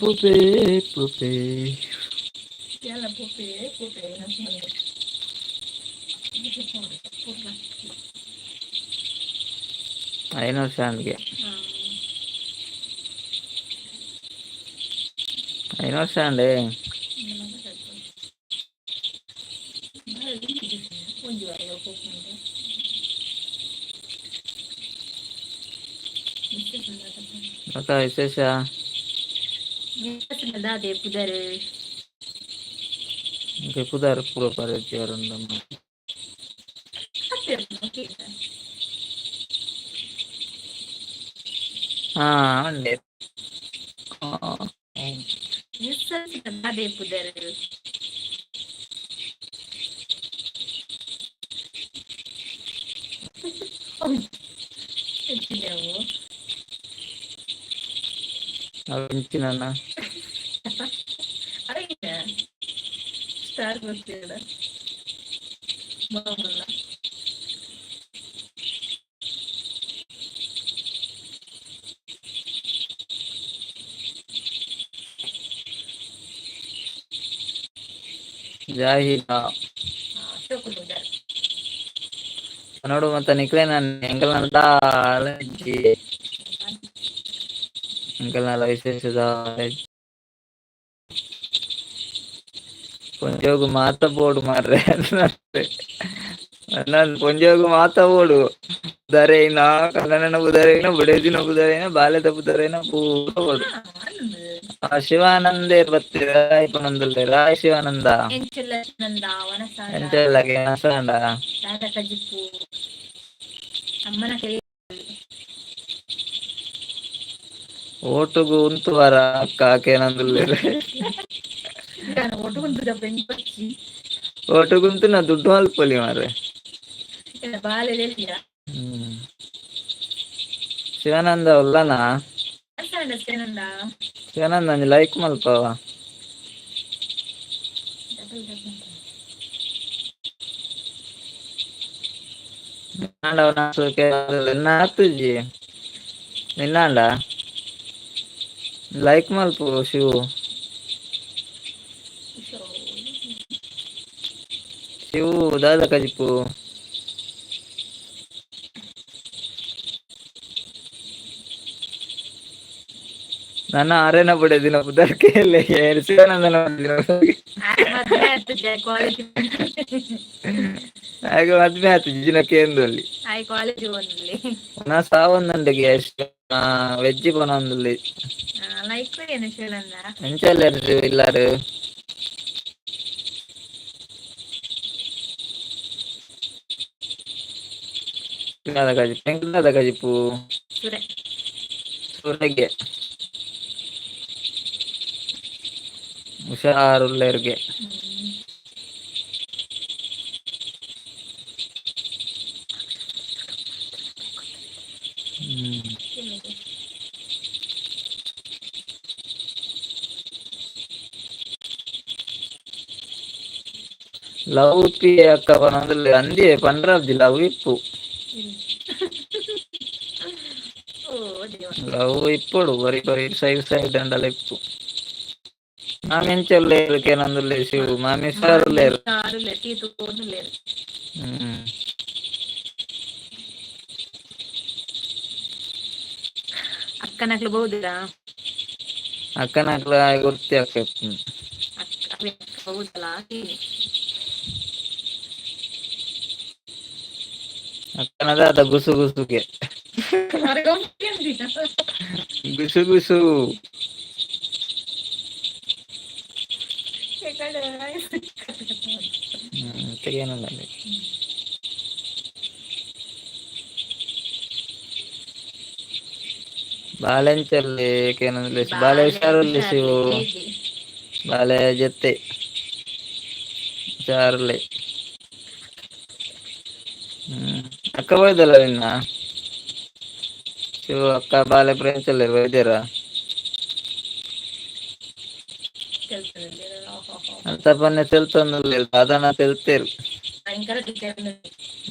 പോപ്പേ പോപ്പേ ಐದು ವರ್ಷ ನನಗೆ 5 ವರ್ಷ ಅಂడి ಮತ್ತೆ ವಿಶೇಷ ಪುದಾರ್ ಪೂರ ಪರಿಚಯರನ್ನ ಹಾ ಅಂಡೆ ಅದೇ ಪುದಾರ್ ಸ್ಟಾರ್ ಬರ್ತೀರ బాగుందా? ಜಾಹಿದ ಶೋಕುಂದಾರ ನೋಡು ಮತ್ತೆ ನಿಕ್ಲೆ ನಾನು ಎಂಕಲ್ನಂತ ಅಲರ್ಜಿ ಎಂಕಲ್ನಲ್ಲ ವಿಶೇಷದ ಪೊಂಜೋಗು ಮಾತ ಬೋಡು ಮಾರ್ರೆ ನಾನು ಪೊಂಜೋಗು ಮಾತ ಬೋಡು ಬುಧರೇನ ಕಲ್ಲಣ್ಣನ ಬುಧರೇನ ಬುಡೇದಿನ ಬುಧರೇನ ಬಾಲ್ಯದ ಬುಧರೇನ ಪೂರ ಬೋಡು ಶಿವಾನಂದೇ ಬರ್ತೀರ ರಾಯಪನಂದಲ್ಲೇ ರಾಯ ಶಿವಾನಂದ ಎಂಚೆಲ್ಲ ನಂದ ವನಸಾಂಡ ಎಂತೆಲ್ಲಗೆ ನಸಂಡ ದಾದ ಕಜಿಪ್ಪು ಅಮ್ಮನ ಕೈ ಓಟುಗು ಉಂತು ವರ ಅಕ್ಕ ಕೇನಂದುಲ್ಲೇರೆ ಒಟ್ಟುకుంటుದ ಬೆಂಕಿ ಪಚ್ಚಿ ಓಟುಗುಂತು ನಾ ದುಡ್ಡು ಮಲ್ಪೊಲಿ ಮಾರ್ರೆ ಬಾಲೆ ಹೇಳ್ತೀರ ಶಿವಾನಂದ ಉಲ್ಲನ ವನಸಾಂಡ ಶಿವಾನಂದ ಶಿವಾನಂದ ಒಂಜಿ ಲೈಕ್ ಮಲ್ಪವ ನಿನ್ನ ಹತ್ತುಜಿ ನಿನ್ನಾಂಡ ಲೈಕ್ ಮಲ್ಪು ಶಿವು ಶಿವು ದಾದ ಕಜಿಪು ನನ್ನ ಆರೇನ ಬಿಡೆ ದಿನ ಬುಧಕ್ಕೆ ಶಿವಾನಂದನ ಹಾಗೆ ಮದ್ಮೆ ಆಯ್ತು ಜಿನಕ್ಕೆ ಎಂದಲ್ಲಿ ಕಾಲೇಜ್ ಬಂದಲ್ಲಿ ನಾ ಸಾವನ್ನಂಡೆಗೆ ವೆಜ್ಜಿ ಕೊನೊಂದುಲ್ಲೆ ಲೈಕ್ ಏನು ಶಿವಾನಂದ ಎಂಚೆಲ್ಲ ಇಲ್ಲಾರು ಎಂಕಲ್ನದ ಕಜಿಪು ಸುರೆ ಸುರೆಗೆ ಹುಷಾರುಳ್ಳೇರ್ಗೆ ಲವ್ ಪಿ ಅಕ್ಕ ಪನೊಂದುಲ್ಲೆ ಅಂದಿಯೆ ಪಂಡ್ರಾಬ್ಜಿ ಲವ್ ಇಪ್ಪು ಲವ್ ಇಪ್ಪುಡು ಬರಿ ಬರಿ ಸೈಡ್ ಸೈಡ್ ಅಂಡಲ ಇಪ್ಪು ಮಾಮಿಂಚಲ್ಲೇರು ಕೇನೊಂದುಲ್ಲೆ ಶಿವು ಮಾಮಿ ಸಾರುಲ್ಲೇರು ಅಕ್ಕನಕ್ಲು ಬಹುದಿಲ್ಲ ಅಕ್ಕನಕ್ಲ ಗುರ್ತಿ ಅಕ್ಕ ಬಹುದಲ್ಲ ಅಕ್ಕನದ ಅದ ಗುಸು ಗುಸುಗೆ ಗುಸು ಗುಸು ತೆಗೆಯನಲ್ಲ ಬಾಳೆಂಚಲ್ಲಿ ಏನಂದ್ರೆ ಬಾಳೆ ಹುಷಾರಲ್ಲಿ ಶಿವು ಬಾಳೆ ಜೊತೆ ಹುಷಾರಲ್ಲಿ ಅಕ್ಕ ಹೋಯ್ದಲ್ಲ ನಿನ್ನ ಶಿವು ಅಕ್ಕ ಬಾಳೆ ಫ್ರೆಂಡ್ಸ್ ವೈದ್ಯರ ಅಂತ ಪನ್ನೆ ತೆಲ್ತೊಂದು ಅದನ್ನ ತೆಲ್ತೇರು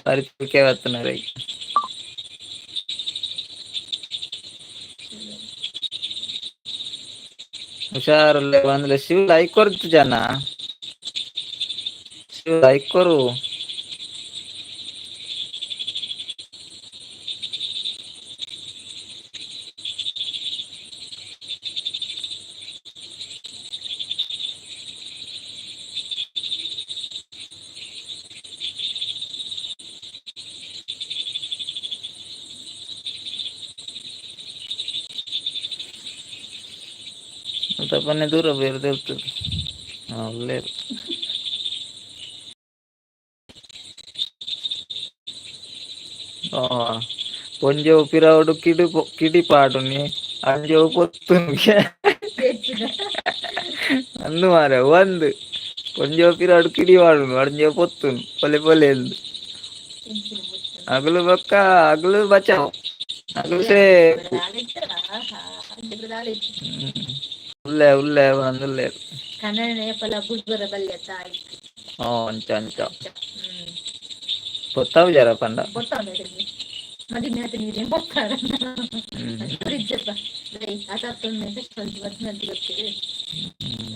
ಪರಿಕೆ ಬರ್ತನ ರೈ ಹುಷಾರಲ್ಲೇ ಬಂದ್ರೆ ಶಿವ ಐಕೊರ್ತು ಜನ ಶಿವ ಐಕೊರು ಪನ್ನೆ ದೂರ ಬೇರೆ ತೆಲ್ತದೆ ಒಳ್ಳೆ ಪೊಂಜೆವು ಪಿರಾವುಡು ಕಿಡಿ ಪಾಡುನಿ ಅಂಜೆವು ಪೊತ್ತು ಅಂದು ಮಾರ ಒಂದು ಪೊಂಜೆವು ಪಿರಾಡು ಕಿಡಿ ಪಾಡುನು ಅಂಜೆವು ಪೊತ್ತುನು ಪೊಲೆ ಪೊಲೆ ಎಂದು ಅಗಲು ಬೊಕ್ಕ ಅಗಲು ಬಚಾವ್ ಅಗಲು ಸೇ ಉಲ್ಲೆ ಉಲ್ಲೆ ಒಂದುಲ್ಲೆ ಕನ್ನಡ ಪಲ ಬುಡ್ಬರ ಬಲ್ಯ ತಾಯಿ ಅಂಚ ಅಂಚ ಗೊತ್ತಾವು ಜರ ಪಂಡ ಗೊತ್ತಾಗಲಿ ಮದುವೆ ಆತ ನೀರೇನು ಗೊತ್ತಾಗ ಫ್ರಿಜ್ಜಪ್ಪ ಅಸಾಪ್ತೊಂದು ಮದ್ದಂತ ಗೊತ್ತಿದೆ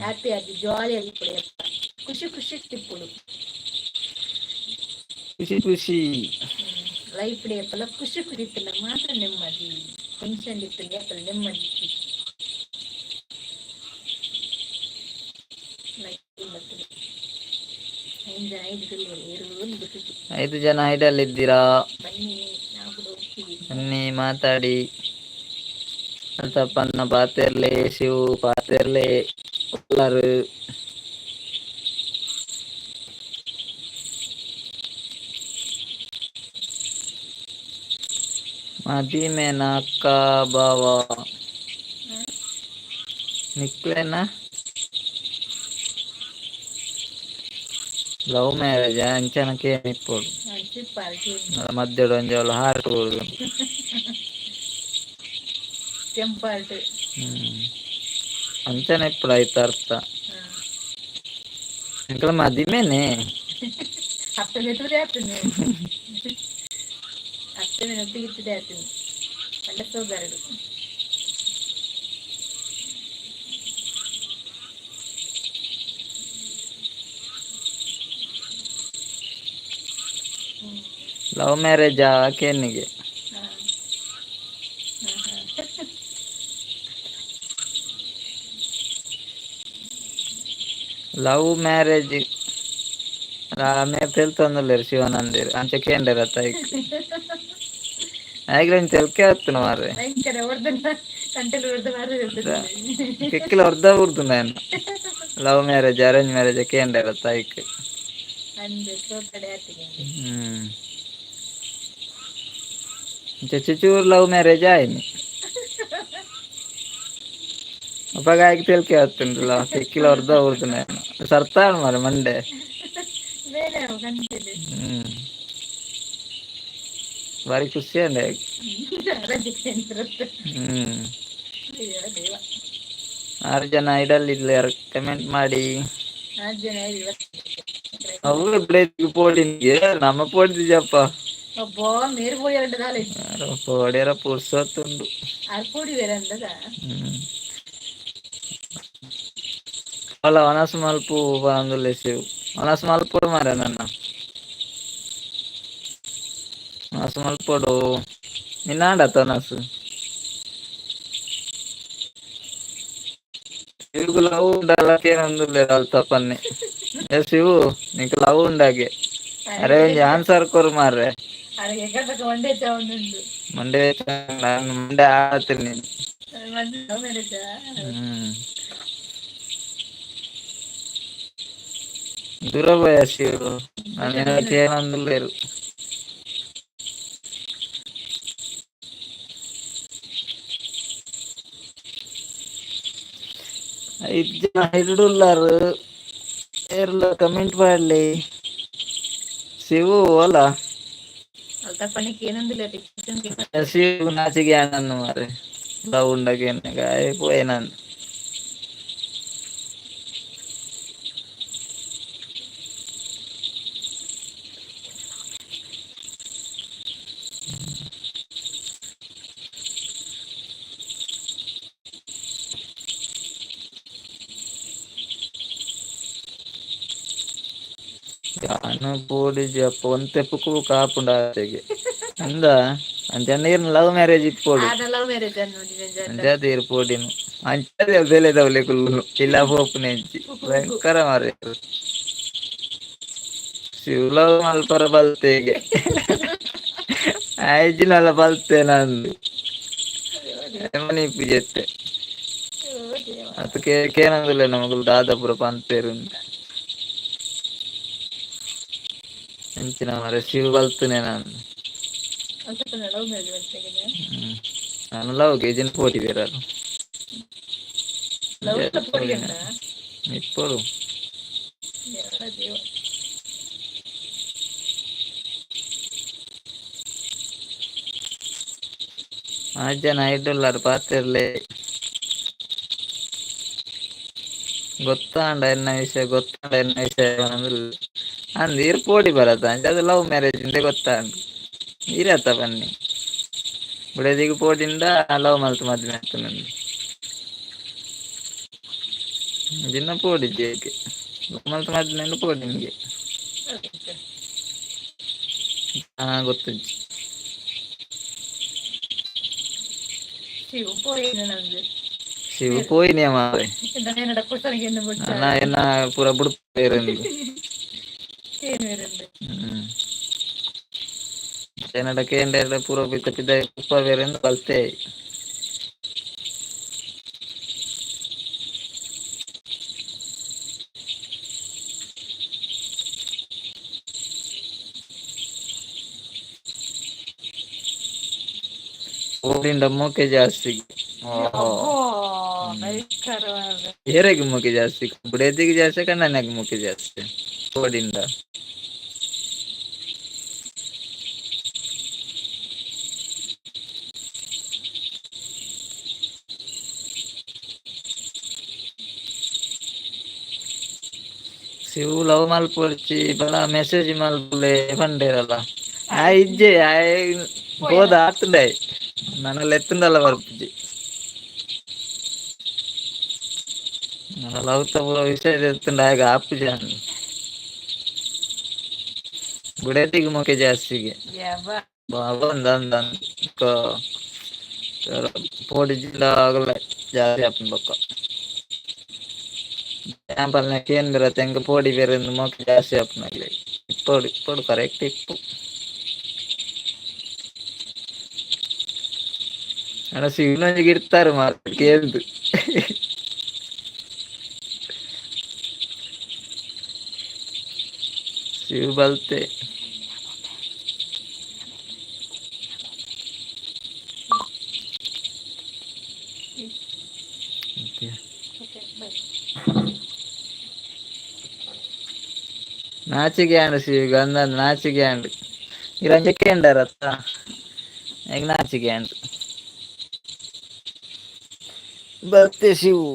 ಹ್ಯಾಪಿ ಆಗಿ ಜಾಲಿ ಆಗಿ ಕೊಡಿಯಪ್ಪ ಖುಷಿ ಖುಷಿ ತಿಪ್ಪುಡು ಖುಷಿ ಖುಷಿ ಲೈಫ್ ಡೇ ಅಪ್ಪಲ್ಲ ಖುಷಿ ಕುಡಿತಿಲ್ಲ ಮಾತ್ರ ನೆಮ್ಮದಿ ಟೆನ್ಷನ್ ಇತ್ತು ಅಪ್ಪಲ್ಲ ನೆಮ್ಮದಿ ಐದು ಜನ ಐಡಲ್ಲಿದ್ದೀರಾ ಬನ್ನಿ ನಾವು ಕೂಡ ಹೋಗ್ತೀವಿ ಬನ್ನಿ ಮಾತಾಡಿ ಅಲ್ತಪ್ಪನ ಪಾತೆರ್ಲೆ ಶಿವು ಪಾತೆರ್ಲೆ ಎಲ್ಲರು ಮದಿಮೆನ ಅಕ್ಕ ಬಾವ ನಿಕ್ಲೇನಾ ಲವ್ ಮ್ಯಾರೇಜ್ ಅಂಚನಕ್ಕೆ ನಿಪ್ಪೋಡು ಮಧ್ಯದ ಒಂಜಾವಲ ಹಾರ್ಟ್ ಕೊಡುದು ಕೆಂಪಾರ್ಟ್ ಅಂಚನ ఇప్పుడు ಆಯ್ತು ಅರ್ಥ ఇంకా మదిమేనే అత్తగట్టుదే అవుతుంది అత్తమే నొప్పిగిట్టుదే అవుతుంది అంటే సోదరుడు ಲವ್ ಮ್ಯಾರೇಜ್ ಆಕೆನಿಗೆ ಲವ್ ಮ್ಯಾರೇಜ್ ಆಮೇಲೆ తెలుతుందిలేరు ಶಿವನಂದಿರು ಅಂಚೆ ಕೇಂದ್ರ ತಾಯಿಕ್ ಆಯ್ತು ತೆಲ್ಕೆ ಆಯ್ತು ಮಾರ್ರೆ ಕಿಕ್ಕಿಲ ಹೊರ್ದ ಬಿಡ್ತು ನಾನು ಲವ್ ಮ್ಯಾರೇಜ್ ಅರೇಂಜ್ ಮ್ಯಾರೇಜ್ ಕೇಂದ್ರ ತಾಯಿಕ್ ಚೂರು ಲವ್ ಮ್ಯಾರೇಜ್ ಆಯ್ನಿ ಅಪ್ಪಗಾಯ್ಕೆ ತೆಲ್ಕೆ ಆಯ್ತುಂಟಲ್ಲ ಕಿಕ್ಕಿಲ ಹೊರ್ದ ಬಿಡ್ತು ನಾನು ಸರ್ತಾಳ ಮಾರ ಮಂಡೆ ಬಾರಿ ಖುಷಿ ಅಂದೆ 6 ಜನ ಐಡಲ್ ಇಲ್ಲ ಕಮೆಂಟ್ ಮಾಡಿ ಅವ್ರು ಪೋಡಿನಿಗೆ ನಮ್ಮ ಪೋಡಿದಪ್ಪ ಪೋಡಿಯರ ಪುರ್ಸೊತ್ತುಂಡು ಅಲ್ಲ ಒನಸ್ ಮಲ್ಪು ಬಂದುಲ್ಲೆ ಶಿವ್ ಒನಸ್ ಮಲ್ಪುಡು ಮಾರ ನನ್ನ ಒನಸ್ ಮಲ್ಪುಡು ನಿನ್ನಾಡತ್ತ ಒನಸ್ ಶಿವ್ಗೂ ಲವ್ ಉಂಡಲ್ಲಕೇನೊಂದುಲ್ಲೆ ಅಲ್ತಪ್ಪನ್ನೆ ಶಿವು ನಿಂಗೆ ಲವ್ ಉಂಡಾಗೆ ಅರೆ ಒಂಜಿ ಆನ್ಸರ್ ಕೊರು ಮಾರ್ರೆ ಮಂಡೆ ನಾನು ಮಂಡೆ ಆಡ್ತೀನಿ ದುರಬಯ ಶಿವು ನಾನು ಏನೊಂದುಲ್ಲೇರು ಐದು ಜನ ಹಿಡುಲ್ಲಾರು ಎಲ್ಲ ಕಮೆಂಟ್ ಮಾಡಲಿ ಶಿವು ಅಲ್ಲ ಶಿವು ನಾಚಿಗೆ ನಾನು ಮಾರೆ ಲವ್ ಉಂಡಗೆ ಪೋಯ್ ನಾನು ನಾನು ಪೋಡಿಜಪ್ಪ ಒಂತೆಪ್ಪು ಕಾಪುಂಡಾತೆಗೆ ಅಂದ ಅಂಚಂದ ಲವ್ ಮ್ಯಾರೇಜ್ ಇಪ್ಪೋಡು ಅಂಜಾದೇರು ಪೋಡಿನು ಅಂಚದೆ ಬೆಲೆದವಲೆ ಕುಲ್ಲು ಇಲ್ಲ ಹೋಪುನೆ ಹೆಂಚಿ ಭಯಂಕರ ಮಾರ ಶಿವಲವ್ ಮಲ್ಪರ ಬಲ್ತೆಗೆ ಆಯ್ಜಿನಲ್ಲ ಬಲ್ತೆ ನಂದು ಮನಿ ಪೂಜೆತ್ತೆ ಅದಕ್ಕೆ ಕೇನಂದಿಲ್ಲ ನಮಗೂ ದಾದಾಪುರ ಪಂತೇರು ಹೆಂಚಿನ ಮರ ಶಿವ ಬಲ್ತನೆ ನಾನು ನಾನು ಲವ್ಗೆ ಏಜೆಂಟ್ ಪೋಟಿದ್ದೀರ ಇಪ್ಪರು 6 ಜನ ಐಡುಲ್ಲಾರು ಪಾತಿರ್ಲೆ ಗೊತ್ತಾಂಡ ಎನ್ನ ವಿಷಯ ಅಂದ್ ಪೋಡಿ ಬರತ್ತ ಅಂಚ ಅದು ಲವ್ ಮ್ಯಾರೇಜ್ ಇಂದ ಗೊತ್ತಾಂಡು ಇರತ್ತ ಬನ್ನಿ ಬುಡದಿಗೆ ಪೋಡಿಂದ ಲವ್ ಮಲ್ತು ಮದ್ವೆ ಆಗ್ತಾನೆ ದಿನ ಪೋಡಿಜ್ಜೆಗೆ ಮಲ್ತು ಮದ್ವೆ ಪೋಡಿ ನಿಮಗೆ ಹಾ ಗೊತ್ತಜ್ಜಿ ಶಿವು ಪೋಯಿನ ನಂದು ಶಿವು ಪೋಯಿನಿಯ ಮಾವೆ എന്നോട് കുട്ടനിക്ക് ಅಣ್ಣ ಏನ ಪೂರ ಬುಡ್ಪೇರಂದು ಏನಡಕ್ಕೆ ಎಂಡ ಪೂರ ಬಿದ್ದ ಬಿದ್ದ ಉಪ್ಪ ಬೇರೆಂದು ಕಲ್ತೆ ಓಡಿಂದ ಮೊಕ್ಕೆ ಜಾಸ್ತಿ ಏರೆಗೆ ಮೊಕ್ಕೆ ಜಾಸ್ತಿ ಬುಡೇದಿಗೆ ಜಾಸ್ತಿ ಕಣ್ಣನಾಗ ಮೊಕ್ಕೆ ಜಾಸ್ತಿ ಓಡಿಂದ ಶಿವು ಲವ್ ಮಲ್ಪೊಡ್ಚಿ ಬಲ ಮೆಸೇಜ್ ಮಲ್ಪುಲೆ ಪಂಡೇರಲ್ಲ ಆ ಇಜ್ಜೆ ಆ ಹೋದ ಆತುಂಡೆ ನನಲ್ಲ ಎತ್ತುಂಡಲ್ಲ ಬರ್ಪುಜಿ ಲವ್ ತ ಪೂರ ವಿಷಯ ಎತ್ತುಂಡ ಆಗ ಆಪುಜಿ ಬುಡೇತಿಗೆ ಮೊಕ್ಕೆ ಜಾಸ್ತಿಗೆ ಬಂದ ಅಂದ ಪೋಡಿ ಜಿಲ್ಲ ಆಗಲ್ಲ ಜಾಸ್ತಿ ಆಪುಂಡು ಬೊಕ್ಕ ಸ್ಯಾಂಪಲ್ ಏನ್ ಬರತ್ತೆ ಹೆಂಗ ಪೋಡಿ ಬೇರೆ ಮೊಕ್ಕೆ ಜಾಸ್ತಿ ಆಪುನಾಗ್ಲಿ ಇಪ್ಪಡು ಇಪ್ಪಡು ಕರೆಕ್ಟ್ ಇಪ್ಪು ಅಣ್ಣ ಶಿವನೊಂದಿಗೆ ಇರ್ತಾರೆ ಮಾತು ಕೇಳ್ದು ಶಿವ್ ಬಲ್ತೆ ನಾಚಿಕೆ ಆಂಡ್ ಶಿವ್ ಗಂಧ ನಾಚಿಕೆ ಆಂಡ್ ಇರಂಜಕ್ಕೆ ಅಂಡಾರತ್ತ ಈಗ ನಾಚಿಕೆ ಆಂಡ್ ಬರ್ತೆ ಶಿವು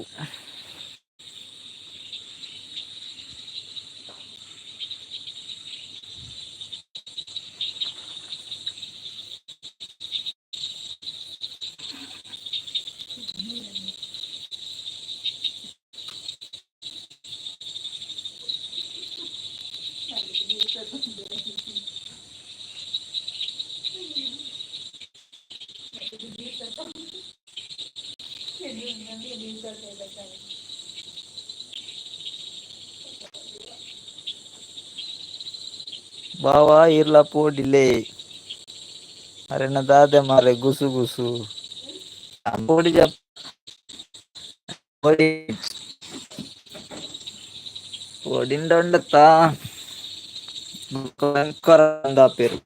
ಬಾವಾ ಇರ್ಲ ಪೋಡಿಲೆ ಅರೆನ ದಾದೆ ಮಾರೆ ಗುಸು ಗುಸು ಪೋಡಿ ಜಪ್ ಪೋಡಿ ಪೋಡಿಂದ ಉಂಡತ್ತ ಭಯಂಕರ ಪೇರು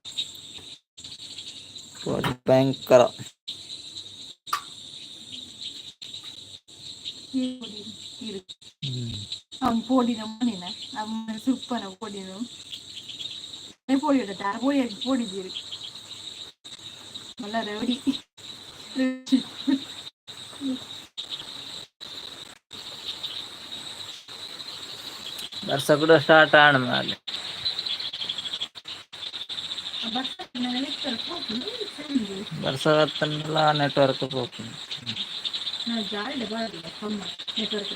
ಪೋಡಿ ಭಯಂಕರ அவன் போடின மணின அவன் சூப்பர் போடினோம் போடி விட போடி போடிது நல்லா ரெவடி ವರ್ಷ ಕೂಡ ಸ್ಟಾರ್ಟ್ ಆಣ ಮೇಲೆ ವರ್ಷ ಹೊತ್ತನ್ನೆಲ್ಲ ನೆಟ್ವರ್ಕ್ ಹೋಗ್ತೀನಿ ನೆಟ್ವರ್ಕ್